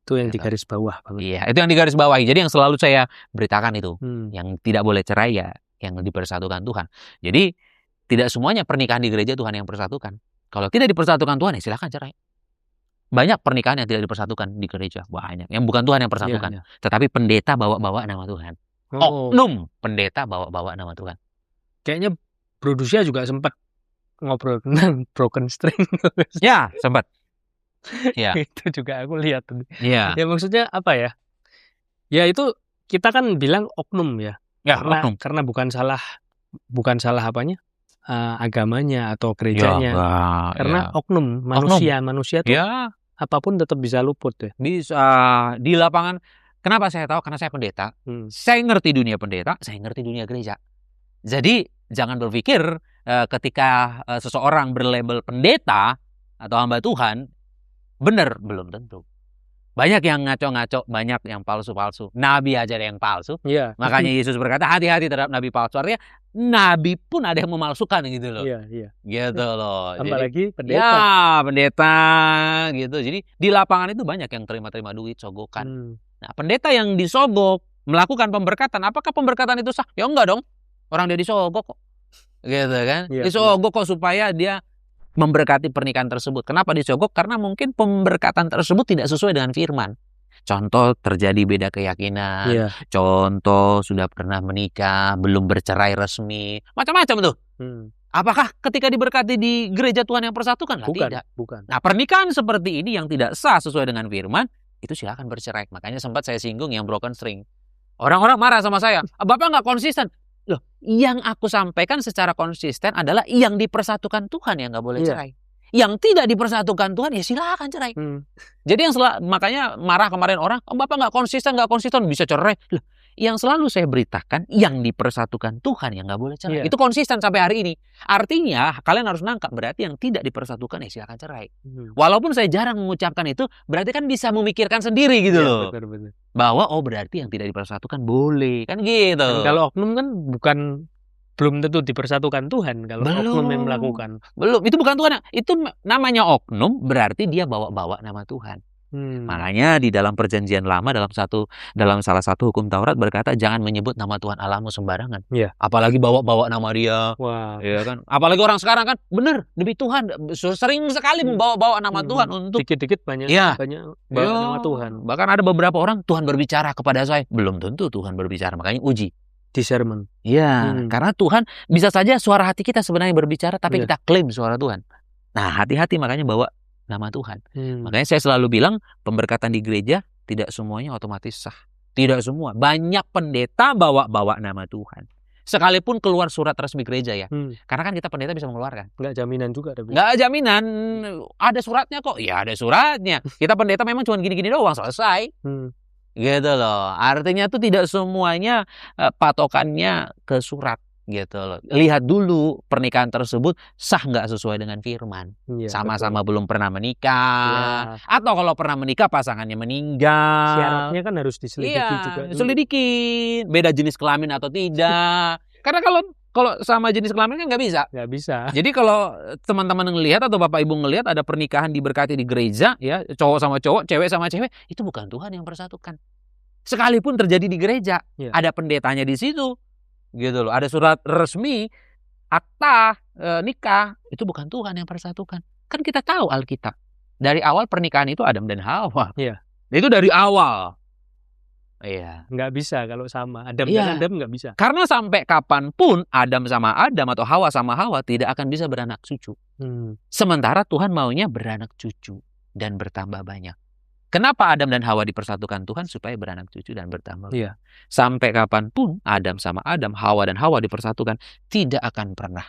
[SPEAKER 2] Itu yang di garis bawah.
[SPEAKER 1] Iya, itu yang di garis bawahi. Jadi yang selalu saya beritakan itu, yang tidak boleh cerai ya, yang dipersatukan Tuhan. Jadi tidak semuanya pernikahan di gereja Tuhan yang persatukan. Kalau tidak dipersatukan Tuhan, ya silakan cerai. Banyak pernikahan yang tidak dipersatukan di gereja, banyak. Yang bukan Tuhan yang persatukan, tetapi pendeta bawa-bawa nama Tuhan. Oknum pendeta bawa-bawa nama Tuhan.
[SPEAKER 2] Kayaknya Bro Dusia juga sempat ngobrol tentang broken string.
[SPEAKER 1] Ya, sempat. Ya.
[SPEAKER 2] Itu juga aku lihat.
[SPEAKER 1] Ya.
[SPEAKER 2] Ya maksudnya apa ya? Ya itu kita kan bilang oknum ya.
[SPEAKER 1] Ya, oknum.
[SPEAKER 2] Karena bukan salah apanya? Agamanya atau gerejanya. Karena oknum manusia tuh apapun tetap bisa luput ya.
[SPEAKER 1] Bisa di lapangan. Kenapa saya tahu? Karena saya pendeta. Saya ngerti dunia pendeta, saya ngerti dunia gereja. Jadi jangan berpikir ketika seseorang berlabel pendeta atau hamba Tuhan, benar, belum tentu. Banyak yang ngaco-ngaco, banyak yang palsu-palsu. Nabi aja ada yang palsu. Makanya Yesus berkata, hati-hati terhadap nabi palsu. Artinya nabi pun ada yang memalsukan gitu loh. Gitu loh.
[SPEAKER 2] Apalagi pendeta.
[SPEAKER 1] Ya, pendeta gitu. Jadi di lapangan itu banyak yang terima-terima duit, sogokan. Nah, pendeta yang disogok melakukan pemberkatan, apakah pemberkatan itu sah? Ya enggak dong. Orang dia disogok kok. Gitu kan? Disogok kok supaya dia memberkati pernikahan tersebut. Kenapa disogok? Karena mungkin pemberkatan tersebut tidak sesuai dengan firman. Contoh terjadi beda keyakinan. Contoh sudah pernah menikah, belum bercerai resmi. Macam-macam tuh. Apakah ketika diberkati di gereja Tuhan yang persatukan? Tidak.
[SPEAKER 2] Bukan.
[SPEAKER 1] Nah, pernikahan seperti ini yang tidak sah sesuai dengan firman, itu silakan bercerai. Makanya sempat saya singgung yang broken string. Orang-orang marah sama saya. Bapak nggak konsisten. Loh, yang aku sampaikan secara konsisten adalah yang dipersatukan Tuhan yang nggak boleh cerai. Yang tidak dipersatukan Tuhan ya silakan cerai. Jadi makanya marah kemarin orang, Bapak nggak konsisten bisa cerai. Loh, yang selalu saya beritakan yang dipersatukan Tuhan yang nggak boleh cerai. Itu konsisten sampai hari ini. Artinya kalian harus nangkap, berarti yang tidak dipersatukan ya silakan cerai. Walaupun saya jarang mengucapkan itu, berarti kan bisa memikirkan sendiri gitu loh.
[SPEAKER 2] Benar.
[SPEAKER 1] Bahwa berarti yang tidak dipersatukan boleh kan gitu.
[SPEAKER 2] Dan kalau oknum kan belum tentu dipersatukan Tuhan kalau oknum yang melakukan.
[SPEAKER 1] Belum, itu bukan Tuhan. Itu namanya oknum, berarti dia bawa-bawa nama Tuhan. Makanya di dalam perjanjian lama dalam salah satu hukum Taurat berkata jangan menyebut nama Tuhan Allahmu sembarangan. Apalagi bawa-bawa nama dia. Ya kan? Apalagi orang sekarang kan benar demi Tuhan sering sekali membawa-bawa nama Tuhan untuk
[SPEAKER 2] dikit-dikit banyak bawa nama Tuhan.
[SPEAKER 1] Bahkan ada beberapa orang Tuhan berbicara kepada saya, belum tentu Tuhan berbicara, makanya uji.
[SPEAKER 2] Discernment.
[SPEAKER 1] Karena Tuhan bisa saja suara hati kita sebenarnya berbicara tapi kita klaim suara Tuhan. Nah, hati-hati makanya bawa nama Tuhan. Makanya saya selalu bilang pemberkatan di gereja tidak semuanya otomatis sah. Tidak semua. Banyak pendeta bawa-bawa nama Tuhan. Sekalipun keluar surat resmi gereja ya. Karena kan kita pendeta bisa mengeluarkan.
[SPEAKER 2] Nggak jaminan juga.
[SPEAKER 1] Nggak jaminan. Ada suratnya kok. Ya ada suratnya. Kita pendeta memang cuma gini-gini doang selesai. Gitu loh. Artinya tuh tidak semuanya patokannya ke surat. gitu loh. Lihat dulu pernikahan tersebut sah nggak sesuai dengan firman. Sama-sama belum pernah menikah. Atau kalau pernah menikah pasangannya meninggal.
[SPEAKER 2] Syaratnya kan harus diselidiki juga dulu.
[SPEAKER 1] Selidikin. Beda jenis kelamin atau tidak. Karena kalau sama jenis kelamin kan nggak bisa.
[SPEAKER 2] Nggak bisa.
[SPEAKER 1] Jadi kalau teman-teman ngelihat atau Bapak Ibu ngelihat ada pernikahan diberkati di gereja, ya cowok sama cowok, cewek sama cewek, itu bukan Tuhan yang persatukan. Sekalipun terjadi di gereja, ada pendetanya di situ. Gitu loh, ada surat resmi akta nikah, itu bukan Tuhan yang persatukan. Kan kita tahu Alkitab dari awal pernikahan itu Adam dan Hawa. Itu dari awal.
[SPEAKER 2] Nggak bisa kalau sama Adam dan Adam nggak bisa.
[SPEAKER 1] Karena sampai kapanpun Adam sama Adam atau Hawa sama Hawa tidak akan bisa beranak cucu. Sementara Tuhan maunya beranak cucu dan bertambah banyak. Kenapa Adam dan Hawa dipersatukan Tuhan? Supaya beranak cucu dan bertambah. Sampai kapanpun Adam sama Adam, Hawa dan Hawa dipersatukan, tidak akan pernah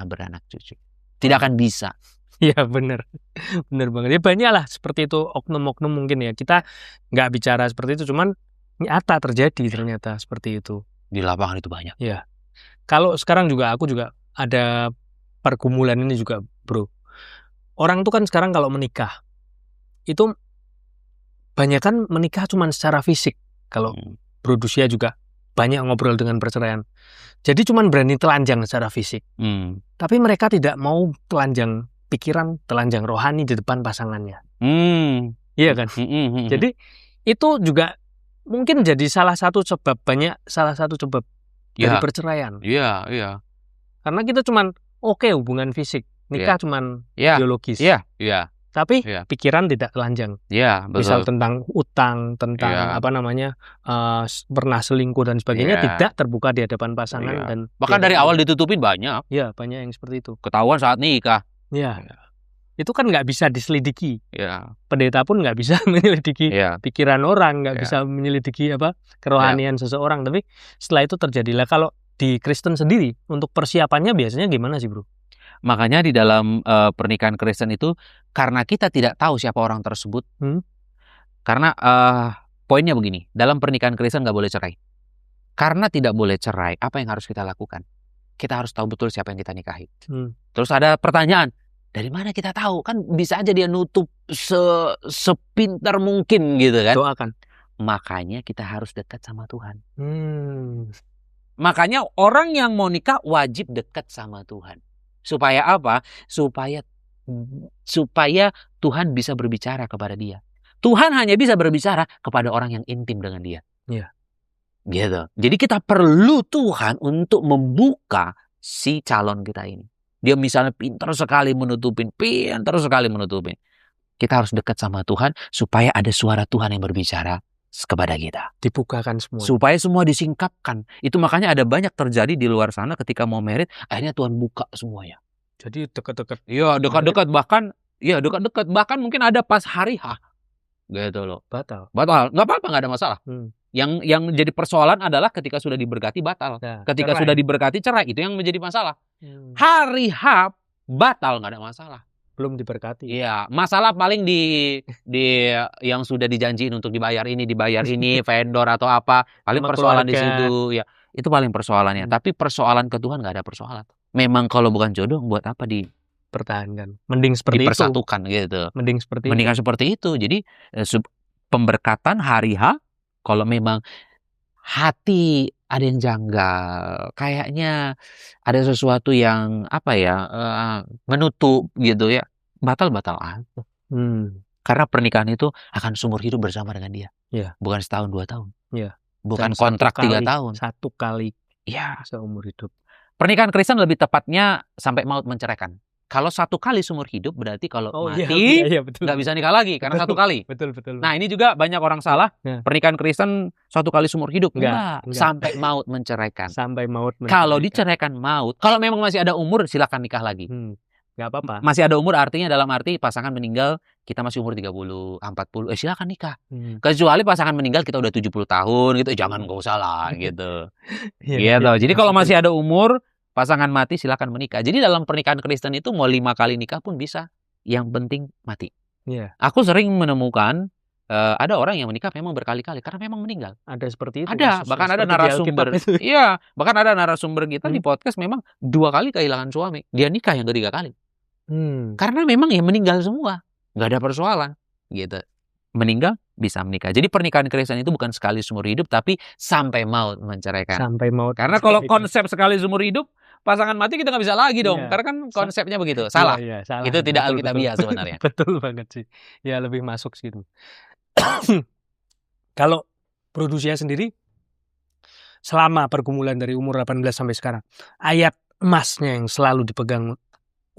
[SPEAKER 1] beranak cucu. Tidak akan bisa.
[SPEAKER 2] Ya benar banget. Ya banyak lah seperti itu oknum-oknum mungkin ya. Kita nggak bicara seperti itu, cuman nyata terjadi ternyata seperti itu.
[SPEAKER 1] Di lapangan itu banyak.
[SPEAKER 2] Ya. Kalau sekarang juga aku juga ada pergumulan ini juga, bro. Orang tuh kan sekarang kalau menikah itu banyak kan menikah cuma secara fisik. Kalau Bro Dusia juga banyak ngobrol dengan perceraian. Jadi cuma berani telanjang secara fisik. Tapi mereka tidak mau telanjang pikiran, telanjang rohani di depan pasangannya. Iya kan? Jadi itu juga mungkin jadi salah satu sebab dari perceraian.
[SPEAKER 1] Iya.
[SPEAKER 2] Karena kita cuma hubungan fisik, nikah cuma biologis. Tapi pikiran tidak telanjang.
[SPEAKER 1] Betul.
[SPEAKER 2] Misal tentang utang, tentang pernah selingkuh dan sebagainya tidak terbuka di hadapan pasangan dan
[SPEAKER 1] bahkan dari awal ditutupin banyak.
[SPEAKER 2] Ya, banyak yang seperti itu.
[SPEAKER 1] Ketahuan saat nikah.
[SPEAKER 2] Itu kan nggak bisa diselidiki. Pendeta pun nggak bisa menyelidiki pikiran orang, nggak bisa menyelidiki kerohanian seseorang. Tapi setelah itu terjadilah. Kalau di Kristen sendiri untuk persiapannya biasanya gimana sih, bro?
[SPEAKER 1] Makanya di dalam pernikahan Kristen itu, karena kita tidak tahu siapa orang tersebut, karena poinnya begini, dalam pernikahan Kristen nggak boleh cerai. Karena tidak boleh cerai, apa yang harus kita lakukan? Kita harus tahu betul siapa yang kita nikahi. Terus ada pertanyaan, dari mana kita tahu? Kan bisa aja dia nutup sepintar mungkin gitu kan.
[SPEAKER 2] Doakan.
[SPEAKER 1] Makanya kita harus dekat sama Tuhan. Makanya orang yang mau nikah wajib dekat sama Tuhan. Supaya apa? Supaya Tuhan bisa berbicara kepada dia. Tuhan hanya bisa berbicara kepada orang yang intim dengan dia. Gitu. Jadi kita perlu Tuhan untuk membuka si calon kita ini. Dia misalnya pintar sekali menutupin. Kita harus dekat sama Tuhan supaya ada suara Tuhan yang berbicara kepada kita.
[SPEAKER 2] Dibukakan semua.
[SPEAKER 1] Supaya semua disingkapkan. Itu makanya ada banyak terjadi di luar sana ketika mau merit, akhirnya Tuhan buka semuanya.
[SPEAKER 2] Jadi dekat-dekat.
[SPEAKER 1] Iya, dekat-dekat bahkan mungkin ada pas hari H. Gitu loh.
[SPEAKER 2] Batal.
[SPEAKER 1] Enggak apa-apa, enggak ada masalah. Yang jadi persoalan adalah ketika sudah diberkati batal. Ketika sudah diberkati cerai, itu yang menjadi masalah. Hari H batal enggak ada masalah.
[SPEAKER 2] Belum diberkati.
[SPEAKER 1] Iya, masalah paling di yang sudah dijanjiin untuk dibayar ini, vendor atau apa, paling persoalan di situ ya. Itu paling persoalannya. Tapi persoalan ke Tuhan nggak ada persoalan. Memang kalau bukan jodoh, buat apa
[SPEAKER 2] dipertahankan? Mending seperti
[SPEAKER 1] dipersatukan gitu.
[SPEAKER 2] Mendingan
[SPEAKER 1] seperti itu. Jadi pemberkatan hari H, kalau memang hati ada yang janggal, kayaknya ada sesuatu yang menutup gitu ya, batal aja. Karena pernikahan itu akan seumur hidup bersama dengan dia. Bukan setahun 2 tahun. Bukan kontrak 3 tahun.
[SPEAKER 2] 1 kali. Seumur hidup.
[SPEAKER 1] Pernikahan Kristen lebih tepatnya sampai maut menceraikan. Kalau 1 kali seumur hidup berarti kalau mati nggak bisa nikah lagi karena 1 kali.
[SPEAKER 2] Betul.
[SPEAKER 1] Nah ini juga banyak orang salah. Pernikahan Kristen 1 kali seumur hidup enggak. Sampai maut menceraikan. Kalau diceraikan maut, kalau memang masih ada umur silakan nikah lagi.
[SPEAKER 2] Nggak apa-apa.
[SPEAKER 1] Masih ada umur artinya dalam arti pasangan meninggal kita masih umur 30, 40, silakan nikah. Kecuali pasangan meninggal kita udah 70 tahun gitu, jangan nggak usah lah gitu. Gitu. Jadi kalau masih ada umur pasangan mati silakan menikah. Jadi dalam pernikahan Kristen itu mau 5 kali nikah pun bisa. Yang penting mati. Aku sering menemukan ada orang yang menikah memang berkali-kali karena memang meninggal.
[SPEAKER 2] Ada seperti itu.
[SPEAKER 1] Ada, bahkan ada narasumber. Iya, bahkan ada narasumber kita di podcast memang 2 kali kehilangan suami. Dia nikah yang ketiga kali. Karena memang ya meninggal semua, nggak ada persoalan, gitu. Meninggal bisa menikah. Jadi pernikahan Kristen itu bukan sekali seumur hidup, tapi sampai maut menceraikan.
[SPEAKER 2] Sampai maut.
[SPEAKER 1] Karena kalau konsep sekali seumur hidup, pasangan mati kita nggak bisa lagi dong. Karena kan konsepnya begitu. Salah.
[SPEAKER 2] Salah.
[SPEAKER 1] Itu tidak alkitabiah sebenarnya.
[SPEAKER 2] Betul banget sih. Ya lebih masuk situ. Kalau Produsia sendiri, selama pergumulan dari umur 18 sampai sekarang, ayat emasnya yang selalu dipegang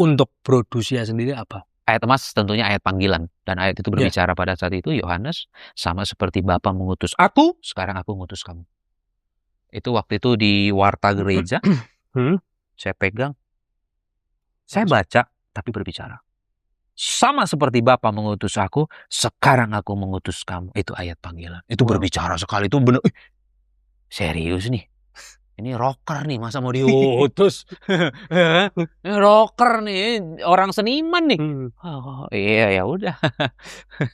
[SPEAKER 2] untuk Produsia sendiri apa?
[SPEAKER 1] Ayat emas tentunya ayat panggilan. Dan ayat itu berbicara pada saat itu, Yohanes, sama seperti Bapa mengutus aku, sekarang aku mengutus kamu. Itu waktu itu di warta gereja, saya pegang, saya baca, tapi berbicara. Sama seperti Bapa mengutus aku, sekarang aku mengutus kamu. Itu ayat panggilan. Itu berbicara sekali. Itu benar. Serius nih. Ini rocker nih, masa mau diutus? Ini rocker nih, orang seniman nih. Oh, iya ya udah.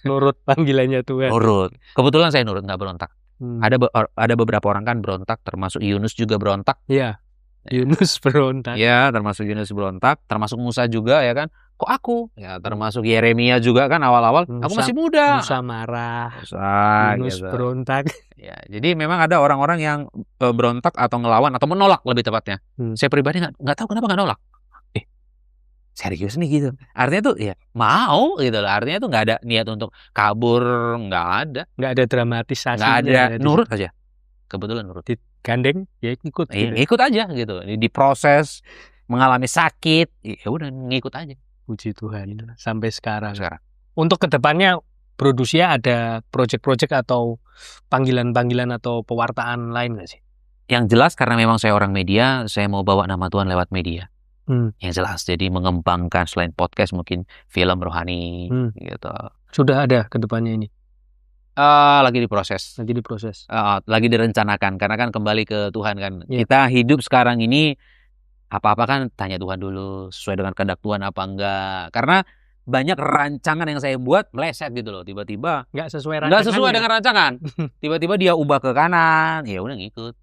[SPEAKER 2] Nurut panggilannya Tuhan.
[SPEAKER 1] Nurut. Kebetulan saya nurut, nggak berontak. Ada beberapa orang kan berontak, termasuk Yunus juga berontak.
[SPEAKER 2] Iya. Yunus berontak.
[SPEAKER 1] Ya, termasuk Yunus berontak, termasuk Musa juga ya kan. Kok aku? Ya, termasuk Yeremia juga kan awal-awal. Aku masih muda.
[SPEAKER 2] Musa marah.
[SPEAKER 1] Yunus
[SPEAKER 2] gitu. Berontak.
[SPEAKER 1] Ya, jadi memang ada orang-orang yang berontak atau ngelawan atau menolak lebih tepatnya. Saya pribadi nggak tahu kenapa nggak nolak. Serius nih gitu. Artinya tuh ya mau gitu loh. Artinya tuh nggak ada niat untuk kabur, nggak ada.
[SPEAKER 2] Nggak ada dramatisasi.
[SPEAKER 1] Nggak ada. Nurut aja. Kebetulan nurut.
[SPEAKER 2] Gandeng ya ikut.
[SPEAKER 1] Gitu. Ikut aja gitu. Diproses, mengalami sakit, ya udah ngikut aja.
[SPEAKER 2] Puji Tuhan sampai sekarang. Untuk kedepannya Produsia ada project-project atau panggilan-panggilan atau pewartaan lain nggak sih?
[SPEAKER 1] Yang jelas karena memang saya orang media, saya mau bawa nama Tuhan lewat media. Yang jelas, jadi mengembangkan selain podcast mungkin film rohani gitu.
[SPEAKER 2] Sudah ada kedepannya ini?
[SPEAKER 1] Lagi diproses. Lagi direncanakan karena kan kembali ke Tuhan kan. Kita hidup sekarang ini apa-apa kan tanya Tuhan dulu sesuai dengan kehendak Tuhan apa enggak. Karena banyak rancangan yang saya buat meleset gitu loh. Tiba-tiba
[SPEAKER 2] nggak sesuai
[SPEAKER 1] dengan rancangan. Tiba-tiba dia ubah ke kanan, ya udah ngikut.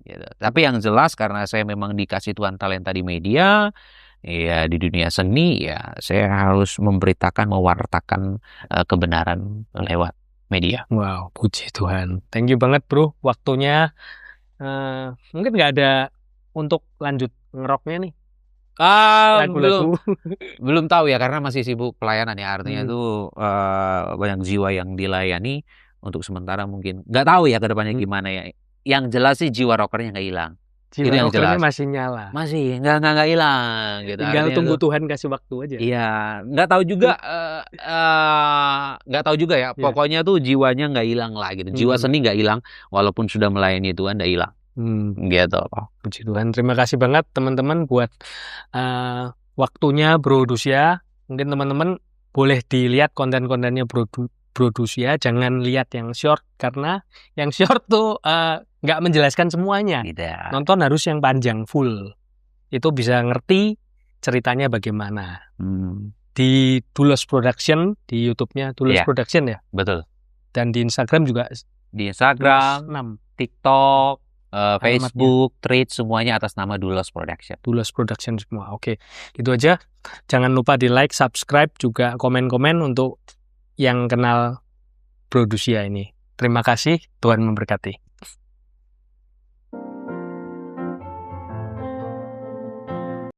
[SPEAKER 1] Gitu. Tapi yang jelas karena saya memang dikasih Tuhan talenta di media, ya di dunia seni, ya saya harus memberitakan, mewartakan kebenaran lewat media.
[SPEAKER 2] Wow, puji Tuhan. Thank you banget bro, waktunya. Mungkin nggak ada untuk lanjut ngeroknya nih.
[SPEAKER 1] Belum tahu ya karena masih sibuk pelayanan ya. Artinya itu banyak jiwa yang dilayani. Untuk sementara mungkin nggak tahu ya ke depannya gimana ya. Yang jelas sih jiwa rockernya nggak hilang.
[SPEAKER 2] Jiwa itu yang rockernya masih nyala.
[SPEAKER 1] Masih nggak hilang gitu.
[SPEAKER 2] Tinggal tunggu Tuhan kasih waktu aja.
[SPEAKER 1] Iya, nggak tahu juga ya. Pokoknya tuh jiwanya nggak hilang lah gitu. Jiwa seni nggak hilang walaupun sudah melayani Tuhan nggak hilang. Gitu.
[SPEAKER 2] Puji Tuhan. Terima kasih banget teman-teman buat waktunya Produsia. Mungkin teman-teman boleh dilihat konten-kontennya Produsia. Jangan lihat yang short karena yang short tuh nggak menjelaskan semuanya.
[SPEAKER 1] Tidak.
[SPEAKER 2] Nonton harus yang panjang full. Itu bisa ngerti ceritanya bagaimana. Di Dulos Production di YouTube-nya Dulos Production ya.
[SPEAKER 1] Betul.
[SPEAKER 2] Dan di Instagram juga.
[SPEAKER 1] Di Instagram, TikTok, Facebook, Threads, semuanya atas nama Dulos Production.
[SPEAKER 2] Dulos Production semua. Oke, itu aja. Jangan lupa di like, subscribe, juga komen-komen untuk yang kenal Produsia ini. Terima kasih, Tuhan memberkati.